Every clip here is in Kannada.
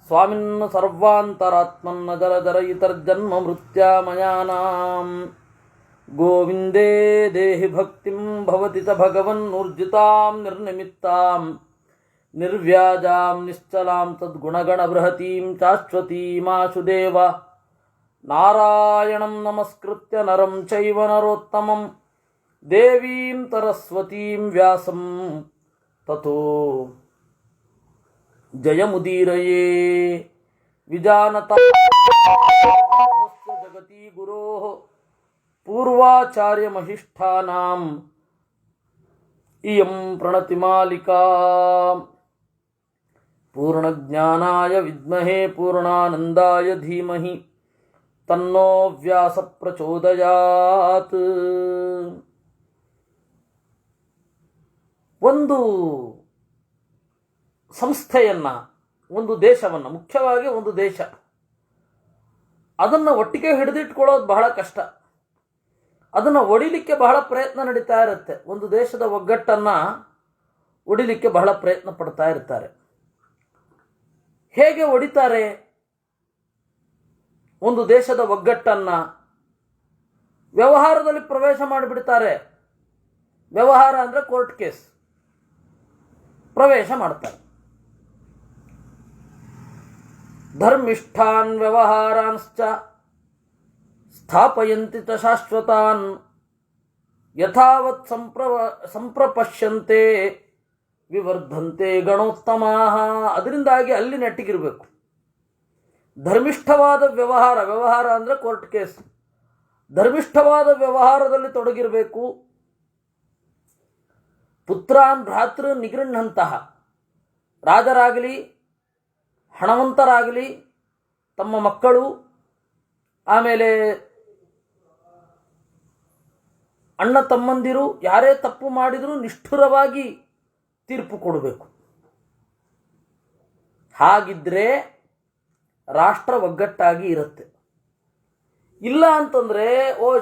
ಸ್ವಾಮಿನ್ನ ಸರ್ವಾಂತರಾತ್ಮನ್ನ ಜರ ಇತರ್ಜನ್ಮ ಮೃತ್ಯಾಮಯಾನಾಂ ಗೋವಿಂದೇ ದೇಹಿ ಭಕ್ತಿಂ ಭವತಿ ಚ ಭಗವನ್ನೂರ್ಜಿತಾಂ ನಿರ್ನಿಮಿತ್ತಾಂ ನಿರ್ವ್ಯಾಜಾಂ ನಿಶ್ಚಲಾಂ ತದ್ಗುಣಗಣ ಬೃಹತೀಂ ಶಾಶ್ವತೀಮಾಶುದೇವ ನಾರಾಯಣಂ ನಮಸ್ಕೃತ್ಯ ನರಂ ಚೈವ ನರೋತ್ತಮಂ ದೇವೀಂ ಸರಸ್ವತೀಂ ವ್ಯಾಸಂ ತಥೋ ಜಯಮುದೀರಯೇ ವಿಜಾನತಾ ಜಗತಿ ಗುರೋಃ ಪೂರ್ವಾಚಾರ್ಯಮಹಿಷ್ಠಾನಾಂ ಇಯಂ ಪ್ರಣತಿಮಾಲಿಕಾ ಪೂರ್ಣಜ್ಞಾನಾಯ ವಿದ್ಮಹೇ ಪೂರ್ಣಾನಂದಾಯ ಧೀಮಹಿ ತನ್ನೋ ವ್ಯಾಸ ಪ್ರಚೋದಯಾತ್. ಒಂದು ಸಂಸ್ಥೆಯನ್ನು, ಒಂದು ದೇಶವನ್ನು, ಮುಖ್ಯವಾಗಿ ಒಂದು ದೇಶ, ಅದನ್ನು ಒಟ್ಟಿಗೆ ಹಿಡಿದಿಟ್ಕೊಳ್ಳೋದು ಬಹಳ ಕಷ್ಟ. ಅದನ್ನು ಒಡಿಲಿಕ್ಕೆ ಬಹಳ ಪ್ರಯತ್ನ ನಡೀತಾ ಇರುತ್ತೆ. ಒಂದು ದೇಶದ ಒಗ್ಗಟ್ಟನ್ನು ಒಡಿಲಿಕ್ಕೆ ಬಹಳ ಪ್ರಯತ್ನ ಪಡ್ತಾ ಇರ್ತಾರೆ. ಹೇಗೆ ಒಡಿತಾರೆ ಒಂದು ದೇಶದ ಒಗ್ಗಟ್ಟನ್ನು? ವ್ಯವಹಾರದಲ್ಲಿ ಪ್ರವೇಶ ಮಾಡಿಬಿಡ್ತಾರೆ. ವ್ಯವಹಾರ ಅಂದರೆ ಕೋರ್ಟ್ ಕೇಸ್, ಪ್ರವೇಶ ಮಾಡ್ತಾರೆ. ಧರ್ಮಿಷ್ಠಾನ್ ವ್ಯವಹಾರಾಂಶ್ಚ ಸ್ಥಾಪಯಂತಿ ಚ ಶಾಶ್ವತಾನ್ ಯಥಾವತ್ ಸಂಪ್ರಪಶ್ಯಂತೆ ವಿವರ್ಧಂತೆ ಗಣೋತ್ತಮಾಃ. ಅದರಿಂದಾಗಿ ಅಲ್ಲಿ ನೆಟ್ಟಿಗಿರಬೇಕು. ಧರ್ಮಿಷ್ಠವಾದ ವ್ಯವಹಾರ, ವ್ಯವಹಾರ ಅಂದರೆ ಕೋರ್ಟ್ ಕೇಸ್, ಧರ್ಮಿಷ್ಠವಾದ ವ್ಯವಹಾರದಲ್ಲಿ ತೊಡಗಿರಬೇಕು. ಪುತ್ರಾನ್ ಭ್ರಾತೃ ನಿಗೃಹಂತಹ, ರಾಜರಾಗಲಿ ಹಣವಂತರಾಗಲಿ ತಮ್ಮ ಮಕ್ಕಳು, ಆಮೇಲೆ ಅಣ್ಣ ತಮ್ಮಂದಿರು ಯಾರೇ ತಪ್ಪು ಮಾಡಿದರೂ ನಿಷ್ಠುರವಾಗಿ ತೀರ್ಪು ಕೊಡಬೇಕು. ಹಾಗಿದ್ರೆ ರಾಷ್ಟ್ರ ಒಗ್ಗಟ್ಟಾಗಿ ಇರುತ್ತೆ. ಇಲ್ಲ ಅಂತಂದರೆ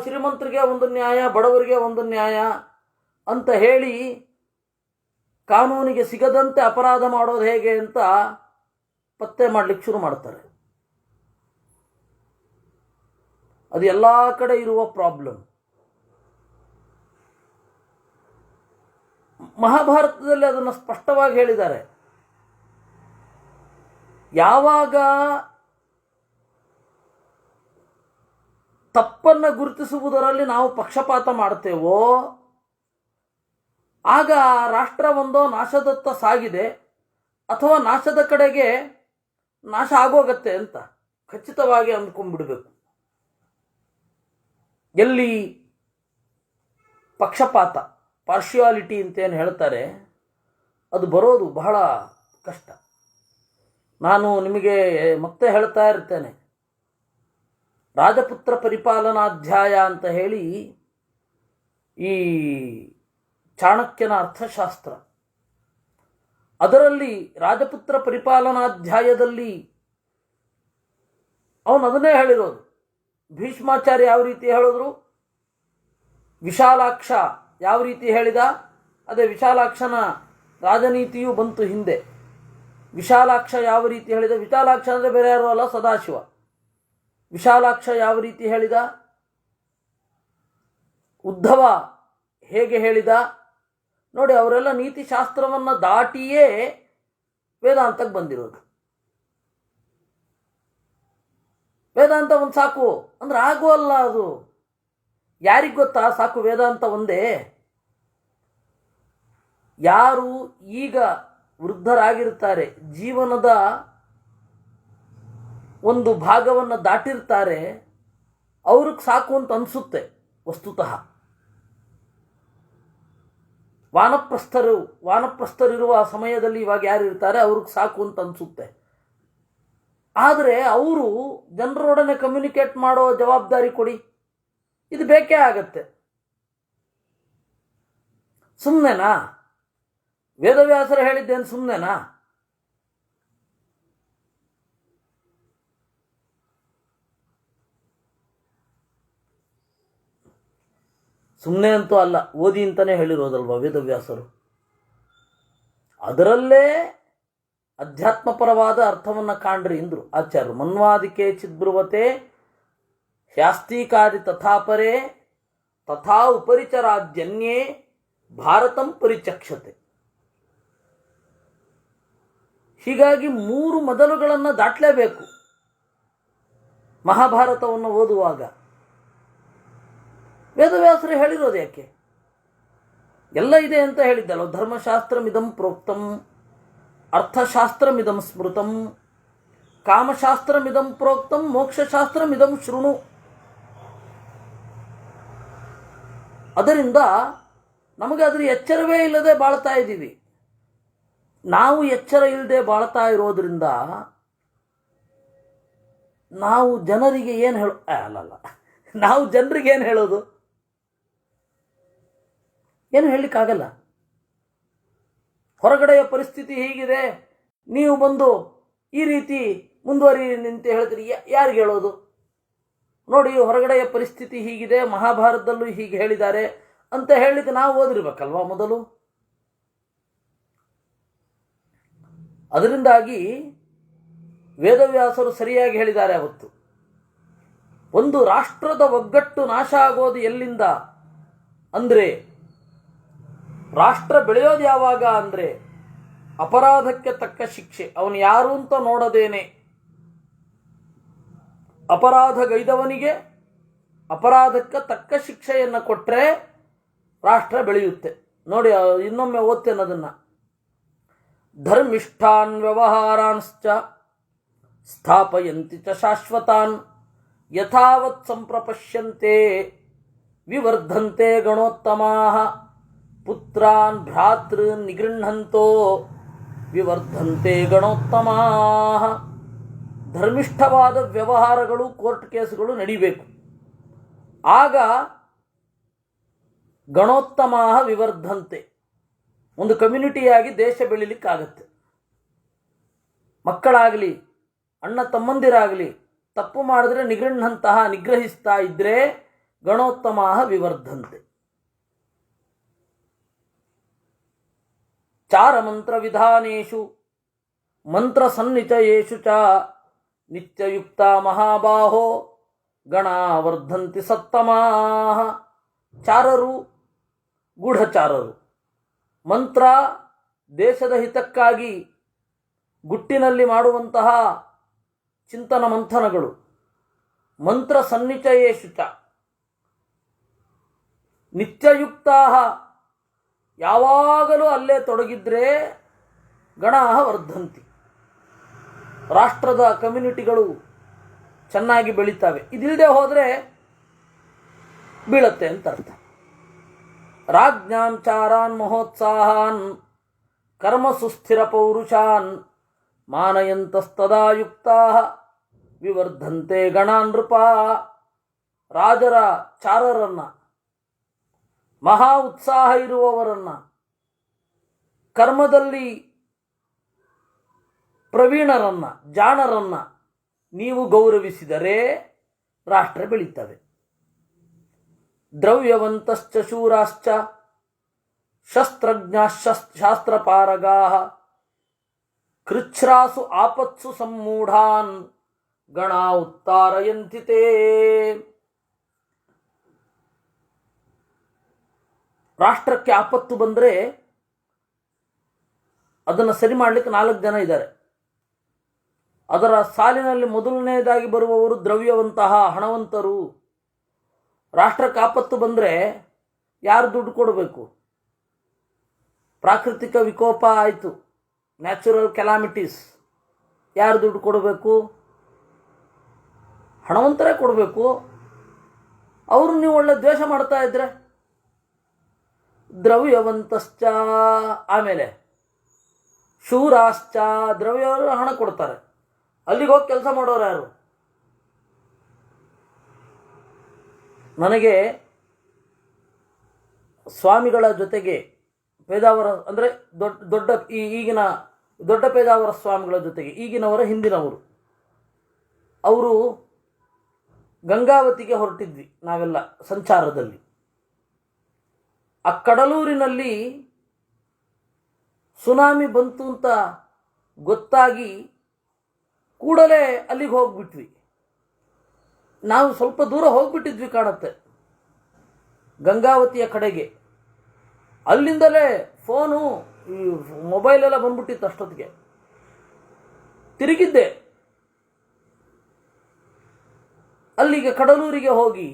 ಶ್ರೀಮಂತರಿಗೆ ಒಂದು ನ್ಯಾಯ, ಬಡವರಿಗೆ ಒಂದು ನ್ಯಾಯ ಅಂತ ಹೇಳಿ ಕಾನೂನಿಗೆ ಸಿಗದಂತೆ ಅಪರಾಧ ಮಾಡೋದು ಹೇಗೆ ಅಂತ ಪತ್ತೆ ಮಾಡಲಿಕ್ಕೆ ಶುರು ಮಾಡ್ತಾರೆ. ಅದು ಎಲ್ಲ ಕಡೆ ಇರುವ ಪ್ರಾಬ್ಲಮ್. ಮಹಾಭಾರತದಲ್ಲಿ ಅದನ್ನು ಸ್ಪಷ್ಟವಾಗಿ ಹೇಳಿದ್ದಾರೆ. ಯಾವಾಗ ತಪ್ಪನ್ನು ಗುರುತಿಸುವುದರಲ್ಲಿ ನಾವು ಪಕ್ಷಪಾತ ಮಾಡ್ತೇವೋ ಆಗ ರಾಷ್ಟ್ರ ಒಂದೋ ನಾಶದತ್ತ ಸಾಗಿದೆ ಅಥವಾ ನಾಶದ ಕಡೆಗೆ ನಾಶ ಆಗೋಗತ್ತೆ ಅಂತ ಖಚಿತವಾಗಿ ಅಂದ್ಕೊಂಡ್ಬಿಡ್ಬೇಕು. ಎಲ್ಲಿ ಪಕ್ಷಪಾತ, ಪಾರ್ಶಿಯಾಲಿಟಿ ಅಂತೇನು ಹೇಳ್ತಾರೆ, ಅದು ಬರೋದು ಬಹಳ ಕಷ್ಟ. ನಾನು ನಿಮಗೆ ಮತ್ತೆ ಹೇಳ್ತಾ ಇರ್ತೇನೆ, ರಾಜಪುತ್ರ ಪರಿಪಾಲನಾಧ್ಯಾಯ ಅಂತ ಹೇಳಿ ಈ ಚಾಣಕ್ಯನ ಅರ್ಥಶಾಸ್ತ್ರ, ಅದರಲ್ಲಿ ರಾಜಪುತ್ರ ಪರಿಪಾಲನಾಧ್ಯಾಯದಲ್ಲಿ ಅವನು ಅದನ್ನೇ ಹೇಳಿರೋದು. ಭೀಷ್ಮಾಚಾರ್ಯ ಯಾವ ರೀತಿ ಹೇಳಿದ್ರು, ವಿಶಾಲಾಕ್ಷ ಯಾವ ರೀತಿ ಹೇಳಿದ, ಅದೇ ವಿಶಾಲಾಕ್ಷನ ರಾಜನೀತಿಯೂ ಬಂತು ಹಿಂದೆ. ವಿಶಾಲಾಕ್ಷ ಯಾವ ರೀತಿ ಹೇಳಿದ, ವಿಶಾಲಾಕ್ಷ ಅಂದರೆ ಬೇರೆ ಯಾರು ಅಲ್ಲ, ಸದಾಶಿವ. ವಿಶಾಲಾಕ್ಷ ಯಾವ ರೀತಿ ಹೇಳಿದ, ಉದ್ಧವ ಹೇಗೆ ಹೇಳಿದ ನೋಡಿ. ಅವರೆಲ್ಲ ನೀತಿಶಾಸ್ತ್ರವನ್ನು ದಾಟಿಯೇ ವೇದಾಂತಕ್ಕೆ ಬಂದಿರೋದು. ವೇದಾಂತ ಒಂದು ಸಾಕು ಅಂದ್ರೆ ಆಗೋಲ್ಲ. ಅದು ಯಾರಿಗೆ ಗೊತ್ತಾ? ಸಾಕು ವೇದಾಂತ ಒಂದೇ. ಯಾರು ಈಗ ವೃದ್ಧರಾಗಿರ್ತಾರೆ, ಜೀವನದ ಒಂದು ಭಾಗವನ್ನು ದಾಟಿರ್ತಾರೆ, ಅವ್ರಿಗೆ ಸಾಕು ಅಂತ ಅನಿಸುತ್ತೆ ವಸ್ತುತಃ. ವಾನಪ್ರಸ್ಥರಿರುವ ಸಮಯದಲ್ಲಿ ಇವಾಗ ಯಾರು ಇರ್ತಾರೆ ಅವ್ರಿಗೆ ಸಾಕು ಅಂತ ಅನಿಸುತ್ತೆ. ಆದರೆ ಅವರು ಜನರೊಡನೆ ಕಮ್ಯುನಿಕೇಟ್ ಮಾಡೋ ಜವಾಬ್ದಾರಿ ಕೊಡಿ, ಇದು ಬೇಕೇ ಆಗತ್ತೆ. ಸುಮ್ಮನೆನಾ? ವೇದವ್ಯಾಸರು ಹೇಳಿದ್ದೇನು ಸುಮ್ಮನೆನಾ? ಸುಮ್ಮನೆ ಅಂತೂ ಅಲ್ಲ, ಓದಿ ಅಂತಲೇ ಹೇಳಿರೋದಲ್ವ ವೇದವ್ಯಾಸರು. ಅದರಲ್ಲೇ ಅಧ್ಯಾತ್ಮಪರವಾದ ಅರ್ಥವನ್ನು ಕಾಣ್ರಿ ಎಂದರು ಆಚಾರ್ಯರು. ಮನ್ವಾದಿಕೆ ಚಿದ್ಬ್ರುವತೆ ಶಾಸ್ತೀಕಾದಿ ತಥಾಪರೇ ತಥಾ ಉಪರಿಚರಾದ್ಯನ್ಯೇ ಭಾರತಂ ಪರಿಚಕ್ಷತೆ. ಹೀಗಾಗಿ 3 ಮೊದಲುಗಳನ್ನು ದಾಟಲೇಬೇಕು ಮಹಾಭಾರತವನ್ನು ಓದುವಾಗ. ವೇದವ್ಯಾಸರು ಹೇಳಿರೋದು ಯಾಕೆ? ಎಲ್ಲ ಇದೆ ಅಂತ ಹೇಳಿದ್ದಲ್ಲ. ಧರ್ಮಶಾಸ್ತ್ರಮಿದಂ ಪ್ರೋಕ್ತಂ, ಅರ್ಥಶಾಸ್ತ್ರಮಿದಂ ಸ್ಮೃತಂ, ಕಾಮಶಾಸ್ತ್ರಮಿದಂ ಪ್ರೋಕ್ತಂ, ಮೋಕ್ಷಶಾಸ್ತ್ರಮಿದಂ ಶೃಣು. ಅದರಿಂದ ನಮಗೆ ಅದರ ಎಚ್ಚರವೇ ಇಲ್ಲದೆ ಬಾಳ್ತಾ ಇದ್ದೀವಿ. ನಾವು ಎಚ್ಚರ ಇಲ್ಲದೆ ಬಾಳ್ತಾ ಇರೋದ್ರಿಂದ ನಾವು ಜನರಿಗೆ ಏನು ನಾವು ಜನರಿಗೆ ಏನು ಹೇಳೋದು? ಏನು ಹೇಳಲಿಕ್ಕಾಗಲ್ಲ. ಹೊರಗಡೆಯ ಪರಿಸ್ಥಿತಿ ಹೀಗಿದೆ, ನೀವು ಬಂದು ಈ ರೀತಿ ಮುಂದುವರಿ ನಿಂತು ಹೇಳ್ತೀರಿ, ಯಾರಿಗೆ ಹೇಳೋದು? ನೋಡಿ, ಹೊರಗಡೆಯ ಪರಿಸ್ಥಿತಿ ಹೀಗಿದೆ, ಮಹಾಭಾರತದಲ್ಲೂ ಹೀಗೆ ಹೇಳಿದ್ದಾರೆ ಅಂತ ಹೇಳಲಿಕ್ಕೆ ನಾವು ಓದಿರ್ಬೇಕಲ್ವಾ ಮೊದಲು. ಅದರಿಂದಾಗಿ ವೇದವ್ಯಾಸರು ಸರಿಯಾಗಿ ಹೇಳಿದ್ದಾರೆ ಅವತ್ತು. ಒಂದು ರಾಷ್ಟ್ರದ ಒಗ್ಗಟ್ಟು ನಾಶ ಆಗೋದು ಎಲ್ಲಿಂದ ಅಂದರೆ, ರಾಷ್ಟ್ರ ಬೆಳೆಯೋದು ಯಾವಾಗ ಅಂದರೆ ಅಪರಾಧಕ್ಕೆ ತಕ್ಕ ಶಿಕ್ಷೆ. ಅವನು ಯಾರು ಅಂತ ನೋಡದೇನೆ ಅಪರಾಧಗೈದವನಿಗೆ ಅಪರಾಧಕ್ಕೆ ತಕ್ಕ ಶಿಕ್ಷೆಯನ್ನು ಕೊಟ್ಟರೆ ರಾಷ್ಟ್ರ ಬೆಳೆಯುತ್ತೆ. ನೋಡಿ, ಇನ್ನೊಮ್ಮೆ ಓದ್ತೇನೆ ಅದನ್ನು. ಧರ್ಮಿಷ್ಠಾನ್ ವ್ಯವಹಾರಾಂಶ್ಚ ಸ್ಥಾಪಯಂತಿ ಚ ಶಾಶ್ವತಾನ್ ಯಥಾವತ್ ಸಂಪ್ರಪಶ್ಯಂತೆ ವಿವರ್ಧಂತೆ ಗಣೋತ್ತಮಾಃ ಪುತ್ರಾನ್ ಭ್ರಾತೃನ್ ನಿಗೃಹಂತೋ ವಿವರ್ಧಂತೆ ಗಣೋತ್ತಮಾಃ. ಧರ್ಮಿಷ್ಠವಾದ ವ್ಯವಹಾರಗಳು, ಕೋರ್ಟ್ ಕೇಸುಗಳು ನಡೀಬೇಕು. ಆಗ ಗಣೋತ್ತಮಾಃ ವಿವರ್ಧಂತೆ, ಒಂದು ಕಮ್ಯುನಿಟಿಯಾಗಿ ದೇಶ ಬೆಳೀಲಿಕ್ಕಾಗತ್ತೆ. ಮಕ್ಕಳಾಗಲಿ ಅಣ್ಣ ತಮ್ಮಂದಿರಾಗಲಿ ತಪ್ಪು ಮಾಡಿದ್ರೆ ನಿಗ್ರಹಿಸ್ತಾ ಇದ್ರೆ ಗಣೋತ್ತಮಾಃ ವಿವರ್ಧಂತೆ. ಚಾರಮಂತ್ರ ವಿಧಾನೇಶು ಮಂತ್ರ ಸನ್ನಿಚಯೇಷು ಚ ನಿತ್ಯಯುಕ್ತ ಮಹಾಬಾಹೋ ಗಣಾ ವರ್ಧಂತಿ ಸತ್ತಮಾಃ. ಚಾರರು, ಗೂಢಚಾರರು, ಮಂತ್ರ ದೇಶದ ಹಿತಕ್ಕಾಗಿ ಗುಟ್ಟಿನಲ್ಲಿ ಮಾಡುವಂತಹ ಚಿಂತನ ಮಂಥನಗಳು, ಮಂತ್ರ ಸನ್ನಿಚಯೇಷು ಚ ನಿತ್ಯಯುಕ್ತಾ, ಯಾವಾಗಲೂ ಅಲ್ಲೇ ತೊಡಗಿದ್ರೆ ಗಣಾಃ ವರ್ಧಂತಿ, ರಾಷ್ಟ್ರದ ಕಮ್ಯುನಿಟಿಗಳು ಚೆನ್ನಾಗಿ ಬೆಳೀತವೆ. ಇದಿಲ್ಲದೆ ಹೋದರೆ ಬೀಳತ್ತೆ ಅಂತ ಅರ್ಥ. ರಾಜ್ಞಾಂ ಚಾರಾನ್ ಮಹೋತ್ಸಾಹಾನ್ ಕರ್ಮ ಸುಸ್ಥಿರ ಪೌರುಷಾನ್ ಮಾನಯಂತಸ್ತದಾ ಯುಕ್ತಾಃ ವಿವರ್ಧಂತೆ ಗಣಾನ್ ನೃಪ. ರಾಜರ ಚಾರರನ್ನ, ಮಹಾ ಉತ್ಸಾಹ ಇರುವವರನ್ನ, ಕರ್ಮದಲ್ಲಿ ಪ್ರವೀಣರನ್ನ, ಜಾಣರನ್ನ ನೀವು ಗೌರವಿಸಿದರೆ ರಾಷ್ಟ್ರ ಬೆಳೀತವೆ. ದ್ರವ್ಯವಂತಶ್ಚ ಶೂರಾಶ್ಚ ಶಸ್ತ್ರಜ್ಞಾಶ್ಶಾಸ್ತ್ರಪಾರಗಾಃ ಕೃಚ್ಛ್ರಾಸು ಆಪತ್ಸು ಸಮ್ಮೂಢಾನ್ ಗಣಾ ಉತ್ತಾರಯಂತಿ ತೇ. ರಾಷ್ಟ್ರಕ್ಕೆ ಆಪತ್ತು ಬಂದರೆ ಅದನ್ನು ಸರಿ ಮಾಡಲಿಕ್ಕೆ 4 ಜನ ಇದ್ದಾರೆ. ಅದರ ಸಾಲಿನಲ್ಲಿ ಮೊದಲನೇದಾಗಿ ಬರುವವರು ದ್ರವ್ಯವಂತಹ, ಹಣವಂತರು. ರಾಷ್ಟ್ರಕ್ಕೆ ಆಪತ್ತು ಬಂದರೆ ಯಾರು ದುಡ್ಡು ಕೊಡಬೇಕು? ಪ್ರಾಕೃತಿಕ ವಿಕೋಪ ಆಯಿತು, ನ್ಯಾಚುರಲ್ ಕೆಲಾಮಿಟೀಸ್, ಯಾರು ದುಡ್ಡು ಕೊಡಬೇಕು? ಹಣವಂತರೇ ಕೊಡಬೇಕು. ಅವರು ನೀವು ಒಳ್ಳೆ ದ್ವೇಷ ಮಾಡ್ತಾ ಇದ್ರೆ ದ್ರವ್ಯವಂತಶ್ಚ, ಆಮೇಲೆ ಶೂರಾಶ್ಚ, ದ್ರವ್ಯವರು ಹಣ ಕೊಡ್ತಾರೆ. ಅಲ್ಲಿಗೆ ಹೋಗಿ ಕೆಲಸ ಮಾಡೋರು ಯಾರು? ನನಗೆ ಸ್ವಾಮಿಗಳ ಜೊತೆಗೆ ಪೇಜಾವರ ಅಂದರೆ ದೊಡ್ಡ ಈಗಿನ ದೊಡ್ಡ ಪೇಜಾವರ ಸ್ವಾಮಿಗಳ ಜೊತೆಗೆ ಈಗಿನವರ ಹಿಂದಿನವರು, ಅವರು ಗಂಗಾವತಿಗೆ ಹೊರಟಿದ್ವಿ ನಾವೆಲ್ಲ ಸಂಚಾರದಲ್ಲಿ. ಆ ಕಡಲೂರಿನಲ್ಲಿ ಸುನಾಮಿ ಬಂತು ಅಂತ ಗೊತ್ತಾಗಿ ಕೂಡಲೇ ಅಲ್ಲಿಗೆ ಹೋಗ್ಬಿಟ್ವಿ. ನಾವು ಸ್ವಲ್ಪ ದೂರ ಹೋಗ್ಬಿಟ್ಟಿದ್ವಿ ಕಾಣುತ್ತೆ, ಗಂಗಾವತಿಯ ಕಡೆಗೆ. ಅಲ್ಲಿಂದಲೇ ಫೋನು, ಈ ಮೊಬೈಲೆಲ್ಲ ಬಂದ್ಬಿಟ್ಟಿತ್ತು ಅಷ್ಟೊತ್ತಿಗೆ. ತಿರುಗಿದ್ದೆ, ಅಲ್ಲಿಗೆ ಕಡಲೂರಿಗೆ ಹೋಗಿ,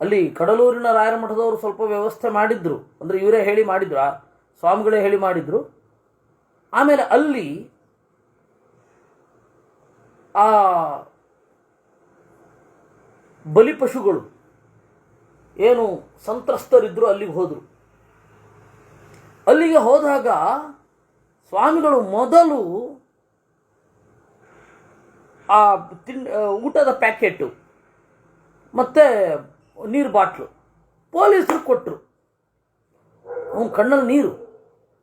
ಅಲ್ಲಿ ಕಡಲೂರಿನ ರಾಯರ ಮಠದವರು ಸ್ವಲ್ಪ ವ್ಯವಸ್ಥೆ ಮಾಡಿದ್ರು, ಅಂದರೆ ಇವರೇ ಹೇಳಿ ಮಾಡಿದ್ರು, ಆ ಸ್ವಾಮಿಗಳೇ ಹೇಳಿ ಮಾಡಿದ್ರು. ಆಮೇಲೆ ಅಲ್ಲಿ ಆ ಬಲಿಪಶುಗಳು ಏನು ಸಂತ್ರಸ್ತರಿದ್ರು ಅಲ್ಲಿಗೆ ಹೋದರು. ಅಲ್ಲಿಗೆ ಹೋದಾಗ ಸ್ವಾಮಿಗಳು ಮೊದಲು ಆ ಊಟದ ಪ್ಯಾಕೆಟು ಮತ್ತು ನೀರು ಬಾಟ್ಲು ಪೊಲೀಸರು ಕೊಟ್ಟರು. ಅವ್ನ ಕಣ್ಣಲ್ಲಿ ನೀರು.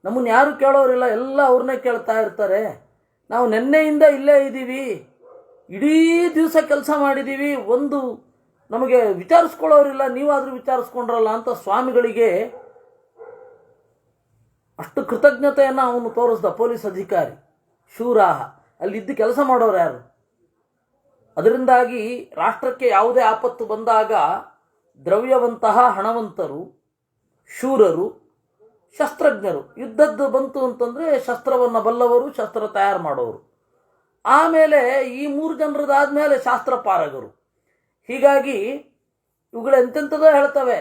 ನಮ್ಮನ್ನು ಯಾರು ಕೇಳೋರಿಲ್ಲ, ಎಲ್ಲ ಅವ್ರನ್ನೇ ಕೇಳ್ತಾ ಇರ್ತಾರೆ. ನಾವು ನೆನ್ನೆಯಿಂದ ಇಲ್ಲೇ ಇದ್ದೀವಿ, ಇಡೀ ದಿವಸ ಕೆಲಸ ಮಾಡಿದ್ದೀವಿ, ಒಂದು ನಮಗೆ ವಿಚಾರಿಸ್ಕೊಳ್ಳೋರಿಲ್ಲ, ನೀವಾದರೂ ವಿಚಾರಿಸ್ಕೊಂಡ್ರಲ್ಲ ಅಂತ ಸ್ವಾಮಿಗಳಿಗೆ ಅಷ್ಟು ಕೃತಜ್ಞತೆಯನ್ನು ಅವನು ತೋರಿಸ್ದ. ಪೊಲೀಸ್ ಅಧಿಕಾರಿ ಶೂರಾಹ, ಅಲ್ಲಿದ್ದು ಕೆಲಸ ಮಾಡೋರು ಯಾರು? ಅದರಿಂದಾಗಿ ರಾಷ್ಟ್ರಕ್ಕೆ ಯಾವುದೇ ಆಪತ್ತು ಬಂದಾಗ ದ್ರವ್ಯವಂತಹ ಹಣವಂತರು, ಶೂರರು, ಶಸ್ತ್ರಜ್ಞರು, ಯುದ್ಧದ್ದು ಬಂತು ಅಂತಂದರೆ ಶಸ್ತ್ರವನ್ನು ಬಲ್ಲವರು, ಶಸ್ತ್ರ ತಯಾರು ಮಾಡೋರು. ಆಮೇಲೆ ಈ 3 ಜನರದಾದ್ಮೇಲೆ ಶಾಸ್ತ್ರಪಾರಗರು. ಹೀಗಾಗಿ ಇವುಗಳು ಎಂತೆಂಥದೋ ಹೇಳ್ತವೆ.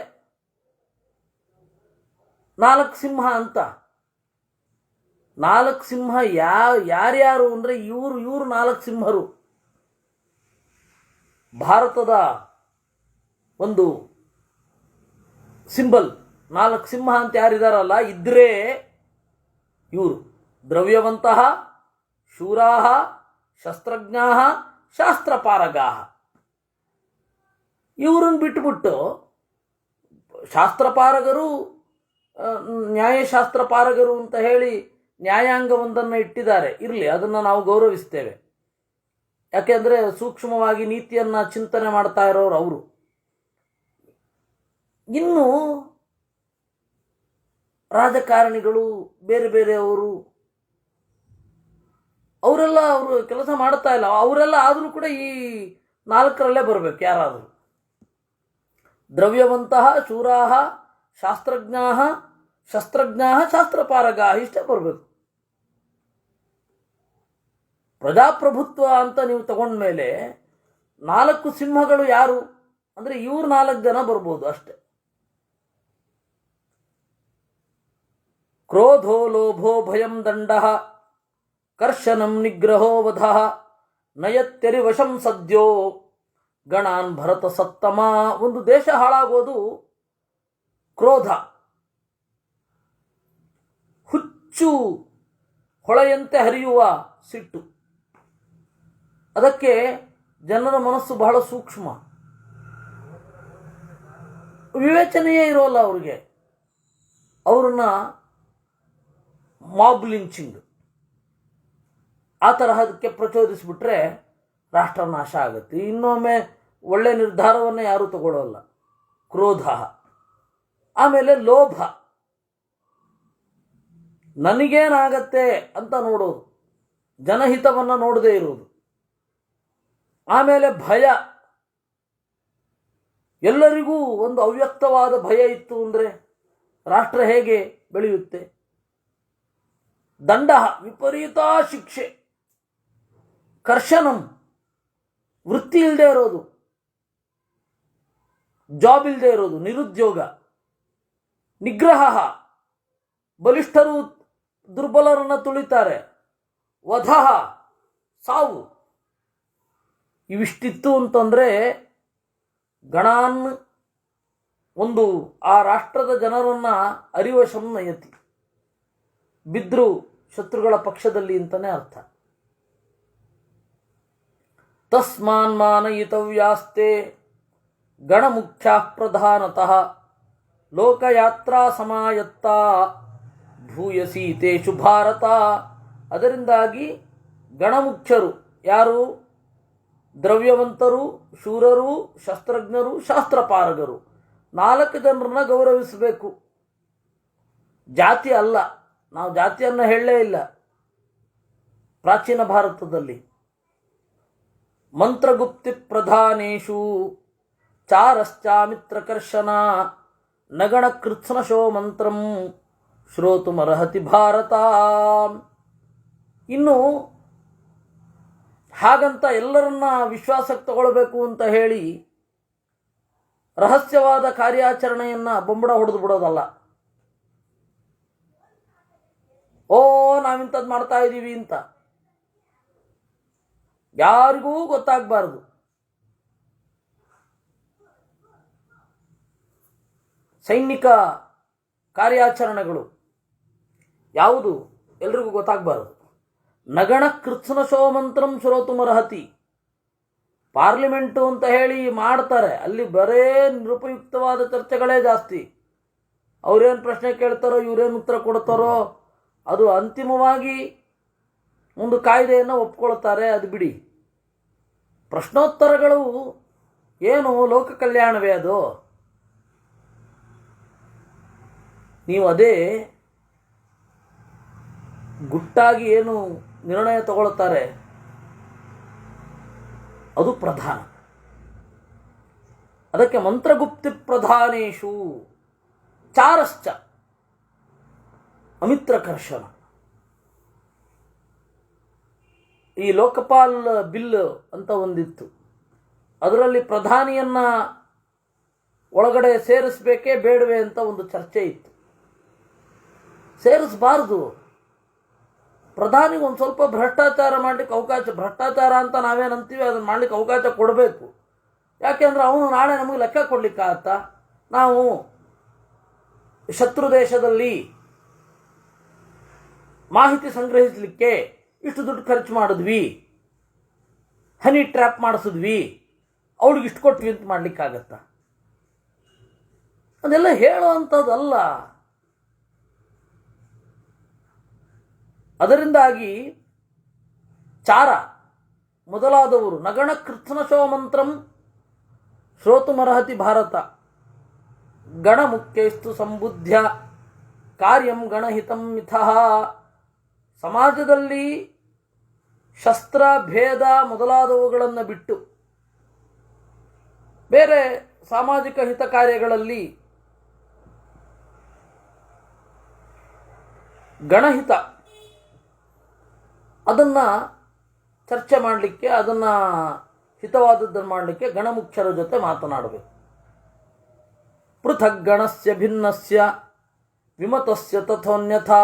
4 ಸಿಂಹ ಅಂತ. 4 ಸಿಂಹ ಯಾರ್ಯಾರು ಅಂದರೆ ಇವರು 4 ಸಿಂಹರು. ಭಾರತದ ಒಂದು ಸಿಂಬಲ್ 4 ಸಿಂಹ ಅಂತ ಯಾರಿದಾರಲ್ಲ, ಇದ್ರೆ ಇವರು ದ್ರವ್ಯವಂತಹ, ಶೂರಾಹ, ಶಸ್ತ್ರಜ್ಞಾ, ಶಾಸ್ತ್ರಪಾರಗಾಹ. ಇವರನ್ನು ಬಿಟ್ಟುಬಿಟ್ಟು ಶಾಸ್ತ್ರಪಾರಗರು, ನ್ಯಾಯಶಾಸ್ತ್ರಪಾರಗರು ಅಂತ ಹೇಳಿ ನ್ಯಾಯಾಂಗವೊಂದನ್ನು ಇಟ್ಟಿದ್ದಾರೆ. ಇರಲಿ, ಅದನ್ನು ನಾವು ಗೌರವಿಸ್ತೇವೆ. ಯಾಕೆಂದರೆ ಸೂಕ್ಷ್ಮವಾಗಿ ನೀತಿಯನ್ನು ಚಿಂತನೆ ಮಾಡ್ತಾ ಇರೋರು ಅವರು. ಇನ್ನು ರಾಜಕಾರಣಿಗಳು, ಬೇರೆ ಬೇರೆಯವರು, ಅವರೆಲ್ಲ ಅವರು ಕೆಲಸ ಮಾಡ್ತಾ ಇಲ್ಲ. ಅವರೆಲ್ಲ ಆದರೂ ಕೂಡ ಈ 4ರಲ್ಲೇ ಬರಬೇಕು ಯಾರಾದರೂ. ದ್ರವ್ಯವಂತಹ, ಶೂರಾಹ, ಶಾಸ್ತ್ರಜ್ಞಾ, ಶಸ್ತ್ರಜ್ಞಾ, ಶಾಸ್ತ್ರಪಾರಗ, ಇಷ್ಟೇ ಬರಬೇಕು. ಪ್ರಜಾಪ್ರಭುತ್ವ ಅಂತ ನೀವು ತಗೊಂಡ್ಮೇಲೆ 4 ಸಿಂಹಗಳು ಯಾರು ಅಂದರೆ ಇವ್ರು 4 ಜನ ಬರ್ಬೋದು ಅಷ್ಟೆ. ಕ್ರೋಧೋ ಲೋಭೋ ಭಯಂ ದಂಡಃ ಕರ್ಷನಂ ನಿಗ್ರಹೋ ವಧಃ ನಯತ್ಯರಿವಶಂ ಸದ್ಯೋ ಗಣಾನ್ ಭರತ ಸತ್ತಮ. ಒಂದು ದೇಶ ಹಾಳಾಗೋದು ಕ್ರೋಧ, ಹುಚ್ಚು ಹೊಳೆಯಂತೆ ಹರಿಯುವ ಸಿಟ್ಟು. ಅದಕ್ಕೆ ಜನರ ಮನಸ್ಸು ಬಹಳ ಸೂಕ್ಷ್ಮ, ವಿವೇಚನೆಯೇ ಇರೋಲ್ಲ ಅವ್ರಿಗೆ. ಅವ್ರನ್ನ ಮಾಬ್ ಲಿಂಚಿಂಗ್ ಆ ತರಹದಕ್ಕೆ ಪ್ರಚೋದಿಸಿಬಿಟ್ರೆ ರಾಷ್ಟ್ರ ನಾಶ ಆಗುತ್ತೆ. ಇನ್ನೊಮ್ಮೆ ಒಳ್ಳೆ ನಿರ್ಧಾರವನ್ನು ಯಾರೂ ತಗೊಳ್ಳೋಲ್ಲ. ಕ್ರೋಧ. ಆಮೇಲೆ ಲೋಭ, ನನಗೇನಾಗತ್ತೆ ಅಂತ ನೋಡೋದು, ಜನಹಿತವನ್ನು ನೋಡದೇ ಇರೋದು. ಆಮೇಲೆ ಭಯ, ಎಲ್ಲರಿಗೂ ಒಂದು ಅವ್ಯಕ್ತವಾದ ಭಯ ಇತ್ತು ಅಂದರೆ ರಾಷ್ಟ್ರ ಹೇಗೆ ಬೆಳೆಯುತ್ತೆ? ದಂಡ, ವಿಪರೀತ ಶಿಕ್ಷೆ. ಕರ್ಷಣಂ, ವೃತ್ತಿ ಇಲ್ಲದೆ ಇರೋದು, ಜಾಬ್ ಇಲ್ಲದೆ ಇರೋದು, ನಿರುದ್ಯೋಗ. ನಿಗ್ರಹ, ಬಲಿಷ್ಠರು ದುರ್ಬಲರನ್ನು ತುಳಿತಾರೆ. ವಧಃ, ಸಾವು. ಇವಿಷ್ಟಿತ್ತು ಅಂತಂದರೆ ಗಣಾನ್ ಒಂದು ಆ ರಾಷ್ಟ್ರದ ಜನರನ್ನು ಅರಿವಶಂ ನಯತಿ, ಬಿದ್ರು ಶತ್ರುಗಳ ಪಕ್ಷದಲ್ಲಿ ಅಂತಲೇ ಅರ್ಥ. ತಸ್ಮಾನ್ ಮಾನಯಿತವ್ಯಾಸ್ತೆ ಗಣಮುಖ್ಯಾ ಪ್ರಧಾನತಃ ಲೋಕಯಾತ್ರಾ ಸಮಾಯತ್ತ ಭೂಯಸೀತೇಷು ಭಾರತ. ಅದರಿಂದಾಗಿ ಗಣಮುಖ್ಯರು ಯಾರು? ದ್ರವ್ಯವಂತರು, ಶೂರರು, ಶಸ್ತ್ರಜ್ಞರು, ಶಾಸ್ತ್ರಪಾರಗರು. 4 ಜನರನ್ನ ಗೌರವಿಸಬೇಕು. ಜಾತಿ ಅಲ್ಲ, ನಾವು ಜಾತಿಯನ್ನು ಹೇಳಲೇ ಇಲ್ಲ ಪ್ರಾಚೀನ ಭಾರತದಲ್ಲಿ. ಮಂತ್ರಗುಪ್ತಿ ಪ್ರಧಾನೇಶು ಚಾರಶ್ಚಾಮಿತ್ರಕರ್ಷಣ ನಗಣ ಕೃತ್ಸ್ನಶೋ ಮಂತ್ರಂ ಶ್ರೋತುಮರ್ಹತಿ ಭಾರತ. ಇನ್ನು ಹಾಗಂತ ಎಲ್ಲರನ್ನ ವಿಶ್ವಾಸಕ್ಕೆ ತಗೊಳ್ಬೇಕು ಅಂತ ಹೇಳಿ ರಹಸ್ಯವಾದ ಕಾರ್ಯಾಚರಣೆಯನ್ನು ಬೊಂಬಡ ಹೊಡೆದು ಬಿಡೋದಲ್ಲ. ಓ ನಾವಿಂಥದ್ದು ಮಾಡ್ತಾ ಇದ್ದೀವಿ ಅಂತ ಯಾರಿಗೂ ಗೊತ್ತಾಗಬಾರ್ದು. ಸೈನಿಕ ಕಾರ್ಯಾಚರಣೆಗಳು ಯಾವುದು ಎಲ್ರಿಗೂ ಗೊತ್ತಾಗಬಾರದು. ನಗಣ ಕೃತ್ಸ್ನಶೋ ಮಂತ್ರಂ ಶ್ರೋತುಮರ್ಹತಿ. ಪಾರ್ಲಿಮೆಂಟು ಅಂತ ಹೇಳಿ ಮಾಡ್ತಾರೆ, ಅಲ್ಲಿ ಬರೇ ನಿರುಪಯುಕ್ತವಾದ ಚರ್ಚೆಗಳೇ ಜಾಸ್ತಿ. ಅವರೇನು ಪ್ರಶ್ನೆ ಕೇಳ್ತಾರೋ ಇವರೇನು ಉತ್ತರ ಕೊಡ್ತಾರೋ ಅದು ಅಂತಿಮವಾಗಿ ಒಂದು ಕಾಯ್ದೆಯನ್ನು ಒಪ್ಕೊಳ್ತಾರೆ, ಅದು ಬಿಡಿ. ಪ್ರಶ್ನೋತ್ತರಗಳು ಏನು ಲೋಕ ಕಲ್ಯಾಣವೇ ಅದು? ನೀವು ಅದೇ ಗುಟ್ಟಾಗಿ ಏನು ನಿರ್ಣಯ ತಗೊಳ್ತಾರೆ ಅದು ಪ್ರಧಾನ. ಅದಕ್ಕೆ ಮಂತ್ರಗುಪ್ತಿ ಪ್ರಧಾನೇಶು ಚಾರಶ್ಚ ಅಮಿತ್ರಕರ್ಷಣ. ಈ ಲೋಕಪಾಲ್ ಬಿಲ್ ಅಂತ ಒಂದಿತ್ತು, ಅದರಲ್ಲಿ ಪ್ರಧಾನಿಯನ್ನ ಒಳಗಡೆ ಸೇರಿಸಬೇಕೇ ಬೇಡವೇ ಅಂತ ಒಂದು ಚರ್ಚೆ ಇತ್ತು. ಸೇರಿಸಬಾರ್ದು. ಪ್ರಧಾನಿಗೆ ಒಂದು ಸ್ವಲ್ಪ ಭ್ರಷ್ಟಾಚಾರ ಮಾಡಲಿಕ್ಕೆ ಅವಕಾಶ, ಭ್ರಷ್ಟಾಚಾರ ಅಂತ ನಾವೇನಂತೀವಿ ಅದನ್ನು ಮಾಡಲಿಕ್ಕೆ ಅವಕಾಶ ಕೊಡಬೇಕು. ಯಾಕೆಂದರೆ ಅವನು ನಾಳೆ ನಮಗೆ ಲೆಕ್ಕ ಕೊಡಲಿಕ್ಕಾಗತ್ತಾ? ನಾವು ಶತ್ರು ದೇಶದಲ್ಲಿ ಮಾಹಿತಿ ಸಂಗ್ರಹಿಸಲಿಕ್ಕೆ ಇಷ್ಟು ದುಡ್ಡು ಖರ್ಚು ಮಾಡಿದ್ವಿ, ಹನಿ ಟ್ರ್ಯಾಪ್ ಮಾಡಿಸಿದ್ವಿ, ಅವ್ಳಿಗೆ ಇಷ್ಟು ಕೊಟ್ವಿ ಅಂತ ಮಾಡಲಿಕ್ಕಾಗತ್ತಾ? ಅದೆಲ್ಲ ಹೇಳುವಂಥದ್ದಲ್ಲ. ಅದರಿಂದಾಗಿ ಚಾರ ಮೊದಲಾದವರು ನಗಣ ಕೃತ್ಸ್ನಶೋ ಮಂತ್ರಂ ಶ್ರೋತುಮರ್ಹತಿ ಭಾರತ. ಗಣ ಮುಖ್ಯಸ್ತು ಸಂಬುದ್ಧ್ಯ ಕಾರ್ಯಂ ಗಣಹಿತಂ ಮಿಥಃ. ಸಮಾಜದಲ್ಲಿ ಶಸ್ತ್ರ ಭೇದ ಮೊದಲಾದವುಗಳನ್ನು ಬಿಟ್ಟು ಬೇರೆ ಸಾಮಾಜಿಕ ಹಿತ ಕಾರ್ಯಗಳಲ್ಲಿ ಗಣಹಿತ ಅದನ್ನು ಚರ್ಚೆ ಮಾಡಲಿಕ್ಕೆ, ಅದನ್ನು ಹಿತವಾದದ್ದನ್ನು ಮಾಡಲಿಕ್ಕೆ ಗಣಮುಖ್ಯರ ಜೊತೆ ಮಾತನಾಡಬೇಕು. ಪೃಥಕ್ ಗಣಸ್ಯ ಭಿನ್ನಸ್ಯ ವಿಮತಸ್ಯ ತಥೋನ್ಯಥಾ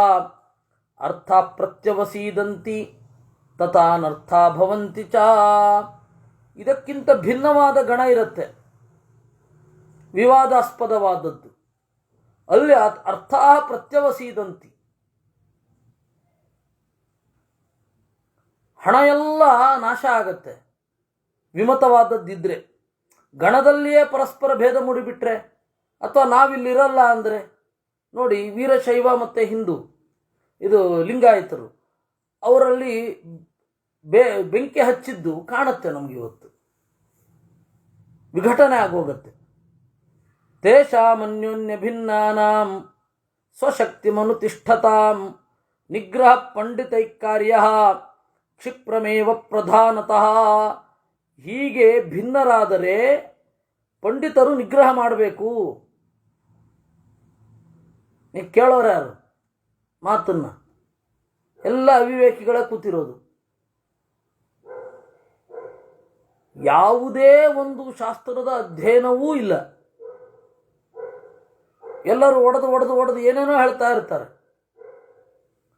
ಅರ್ಥ ಪ್ರತ್ಯವಸೀದಂತಿ ತಥಾನರ್ಥ ಭವಂತಿ ಚ. ಇದಕ್ಕಿಂತ ಭಿನ್ನವಾದ ಗಣ ಇರುತ್ತೆ, ವಿವಾದಾಸ್ಪದವಾದದ್ದು. ಅಲ್ಲಿ ಅರ್ಥ ಪ್ರತ್ಯವಸೀದಂತಿ. ಹಣ ಎಲ್ಲ ನಾಶ ಆಗತ್ತೆ ವಿಮತವಾದದ್ದಿದ್ರೆ. ಗಣದಲ್ಲಿಯೇ ಪರಸ್ಪರ ಭೇದ ಮೂಡಿಬಿಟ್ರೆ ಅಥವಾ ನಾವಿಲ್ಲಿರಲ್ಲ ಅಂದರೆ ನೋಡಿ, ವೀರಶೈವ ಮತ್ತು ಹಿಂದೂ ಇದು ಲಿಂಗಾಯತರು ಅವರಲ್ಲಿ ಬೆಂಕಿ ಹಚ್ಚಿದ್ದು ಕಾಣುತ್ತೆ ನಮಗೆ ಇವತ್ತು. ವಿಘಟನೆ ಆಗೋಗತ್ತೆ. ತೇಷಾಮನ್ಯೋನ್ಯ ಭಿನ್ನಾನಾಂ ಸ್ವಶಕ್ತಿಮನುತಿಷ್ಠತಾಂ ನಿಗ್ರಹ ಪಂಡಿತೈಕಾರ್ಯ ಕ್ಷಿಪ್ರಮೇವ ಪ್ರಧಾನತಃ. ಹೀಗೆ ಭಿನ್ನರಾದರೆ ಪಂಡಿತರು ನಿಗ್ರಹ ಮಾಡಬೇಕು. ನೀವು ಕೇಳೋರು ಯಾರು ಮಾತನ್ನ? ಎಲ್ಲ ಅವಿವೇಕಿಗಳೇ ಕೂತಿರೋದು. ಯಾವುದೇ ಒಂದು ಶಾಸ್ತ್ರದ ಅಧ್ಯಯನವೂ ಇಲ್ಲ. ಎಲ್ಲರೂ ಒಡೆದು ಏನೇನೋ ಹೇಳ್ತಾ ಇರ್ತಾರೆ.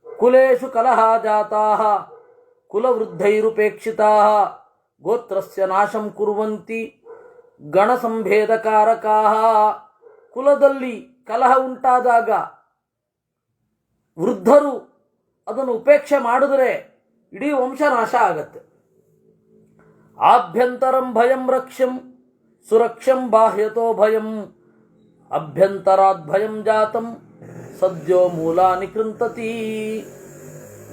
ಕುಲೇಶು ಕಲಹ ಜಾತಾಃ ಕುಲವೃದ್ಧೈರುಪೇಕ್ಷಿತಾಃ ಗೋತ್ರಸ್ಯ ನಾಶಂ ಕುರ್ವಂತಿ ಗಣಸಂಭೇದಕಾರಕಾಃ. ಕುಲದಲ್ಲಿ ಕಲಹ ಉಂಟಾದಾಗ ವೃದ್ಧರು ಅದನ್ನು ಉಪೇಕ್ಷೆ ಮಾಡಿದರೆ ಇಡೀ ವಂಶ ನಾಶ ಆಗತ್ತೆ. ಆಭ್ಯಂತರಂ ಭಯಂ ರಕ್ಷ್ಯಂ ಸುರಕ್ಷಂ ಬಾಹ್ಯತೋ ಭಯಂ ಅಭ್ಯಂತರಾದ್ ಭಯಂ ಜಾತಂ ಸದ್ಯೋ ಮೂಲಾನಿ ಕೃಂತತಿ.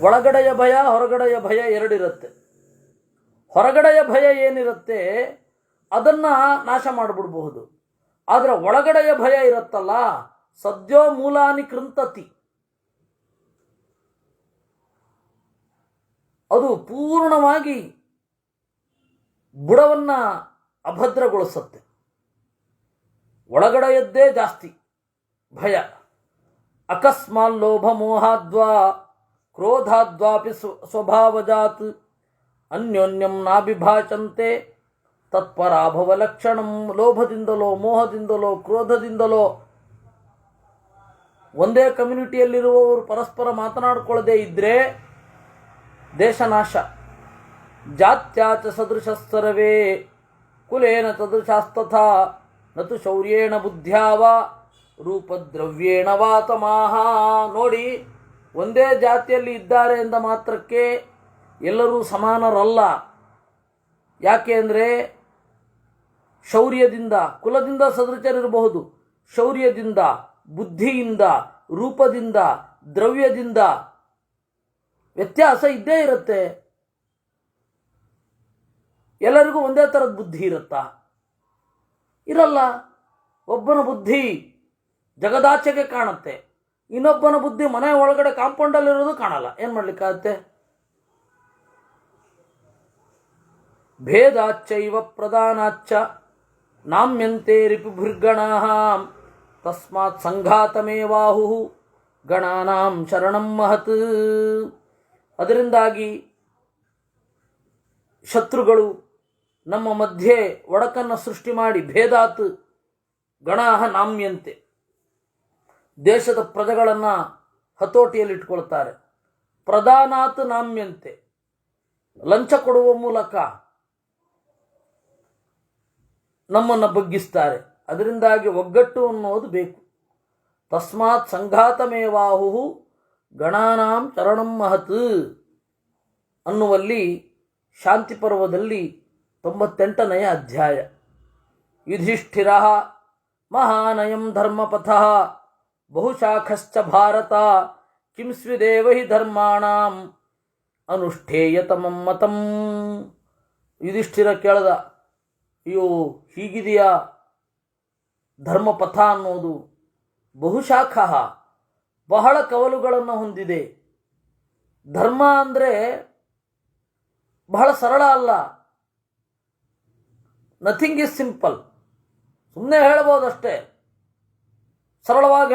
ಒಳಗಡೆಯ ಭಯ, ಹೊರಗಡೆಯ ಭಯ ಎರಡಿರುತ್ತೆ. ಹೊರಗಡೆಯ ಭಯ ಏನಿರುತ್ತೆ ಅದನ್ನು ನಾಶ ಮಾಡಿಬಿಡ್ಬಹುದು. ಆದರೆ ಒಳಗಡೆಯ ಭಯ ಇರುತ್ತಲ್ಲ, ಸದ್ಯೋ ಮೂಲಾನಿ ಕೃಂತತಿ, ಅದು ಪೂರ್ಣವಾಗಿ ಬುಡವನ್ನು ಅಭದ್ರಗೊಳಿಸುತ್ತೆ. ಒಳಗಡೆಯದ್ದೇ ಜಾಸ್ತಿ ಭಯ. ಅಕಸ್ಮಾತ್ ಲೋಭ ಮೋಹಾದ್ವಾ ಕ್ರೋಧಾದ್ವಾಪಿ ಸ್ವಭಾವಜಾತ್ ಅನ್ಯೋನ್ಯಂ ನಾಭಿಭಾಷಂತೆ ತತ್ಪರಾಭವ ಲಕ್ಷಣಂ. ಲೋಭದಿಂದಲೋ ಮೋಹದಿಂದಲೋ ಕ್ರೋಧದಿಂದಲೋ ಒಂದೇ ಕಮ್ಯುನಿಟಿಯಲ್ಲಿರುವವರು ಪರಸ್ಪರ ಮಾತನಾಡಿಕೊಳ್ಳದೆ ಇದ್ದರೆ ದೇಶನಾಶ. ಜಾತ್ಯಾಚ ಸದೃಶ ಸರ್ವೇ ಕುಲೇನ ಸದೃಶಾಸ್ತಥಾ ನತು ಶೌರ್ಯೇಣ ಬುದ್ಧ್ಯಾವ ರೂಪದ್ರವ್ಯೇಣ ವಾ ತಮಾಹ. ನೋಡಿ, ಒಂದೇ ಜಾತಿಯಲ್ಲಿ ಇದ್ದಾರೆ ಎಂದ ಮಾತ್ರಕ್ಕೆ ಎಲ್ಲರೂ ಸಮಾನರಲ್ಲ. ಯಾಕೆ ಅಂದರೆ ಶೌರ್ಯದಿಂದ, ಕುಲದಿಂದ ಸದೃಶರಿರಬಹುದು, ಶೌರ್ಯದಿಂದ, ಬುದ್ಧಿಯಿಂದ, ರೂಪದಿಂದ, ದ್ರವ್ಯದಿಂದ ವ್ಯತ್ಯಾಸ ಇದ್ದೇ ಇರುತ್ತೆ. ಎಲ್ಲರಿಗೂ ಒಂದೇ ಥರದ ಬುದ್ಧಿ ಇರುತ್ತಾ? ಇರಲ್ಲ. ಒಬ್ಬನ ಬುದ್ಧಿ ಜಗದಾಚೆಗೆ ಕಾಣುತ್ತೆ, ಇನ್ನೊಬ್ಬನ ಬುದ್ಧಿ ಮನೆ ಒಳಗಡೆ ಕಾಂಪೌಂಡಲ್ಲಿರೋದು ಕಾಣಲ್ಲ. ಏನು ಮಾಡಲಿಕ್ಕಾಗತ್ತೆ? ಭೇದಾಚ್ಚೈವ ಪ್ರಧಾನಾಚ್ಚ ನಾಮ್ಯಂತೆ ರಿಪುಭಿರ್ಗಣಾಃ ತಸ್ಮಾತ್ ಸಂಘಾತಮೇವಾಹು ಗಣಾನಾಂ ಶರಣಂ ಮಹತ್. ಅದರಿಂದಾಗಿ ಶತ್ರುಗಳು ನಮ್ಮ ಮಧ್ಯೆ ಒಡಕನ್ನು ಸೃಷ್ಟಿ ಮಾಡಿ ಭೇದಾತ್ ಗಣಾಹ ನಾಮ್ಯಂತೆ ದೇಶದ ಪ್ರಜೆಗಳನ್ನು ಹತೋಟಿಯಲ್ಲಿಟ್ಕೊಳ್ತಾರೆ. ಪ್ರಧಾನಾತ್ ನಾಮ್ಯಂತೆ ಲಂಚ ಕೊಡುವ ಮೂಲಕ ನಮ್ಮನ್ನು ಬಗ್ಗಿಸ್ತಾರೆ. ಅದರಿಂದಾಗಿ ಒಗ್ಗಟ್ಟು ಅನ್ನೋದು ಬೇಕು. ತಸ್ಮಾತ್ ಸಂಘಾತಮೇವಾಹು ಗಣಾನಾಂ ಚರಣಂ ಮಹತ್ ಅನ್ನುವಲ್ಲಿ ಶಾಂತಿ ಪರ್ವದಲ್ಲಿ 98ನೇ ಅಧ್ಯಾಯ. ಯುಧಿಷ್ಠಿರ ಮಹಾನಯಂ ಧರ್ಮಪಥಃ ಬಹುಶಾಖಶ್ಚ ಭಾರತ ಕಿಂ ಸ್ವಿದೇವ ಹಿ ಧರ್ಮಾಣಾಂ ಅನುಷ್ಠೇಯತಮಂ ಮತಂ. ಯುಧಿಷ್ಠಿರ ಕೇಳ್ದ, ಅಯ್ಯೋ ಹೀಗಿದೆಯಾ ಧರ್ಮಪಥ ಅನ್ನೋದು? ಬಹುಶಾಖ, ಬಹಳ ಕವಲುಗಳನ್ನು ಹೊಂದಿದೆ. ಧರ್ಮ ಅಂದರೆ ಬಹಳ ಸರಳ ಅಲ್ಲ. Nothing is simple. ಸುಮ್ಮನೆ ಹೇಳ್ಬೋದಷ್ಟೇ. ಸರಳವಾಗಿ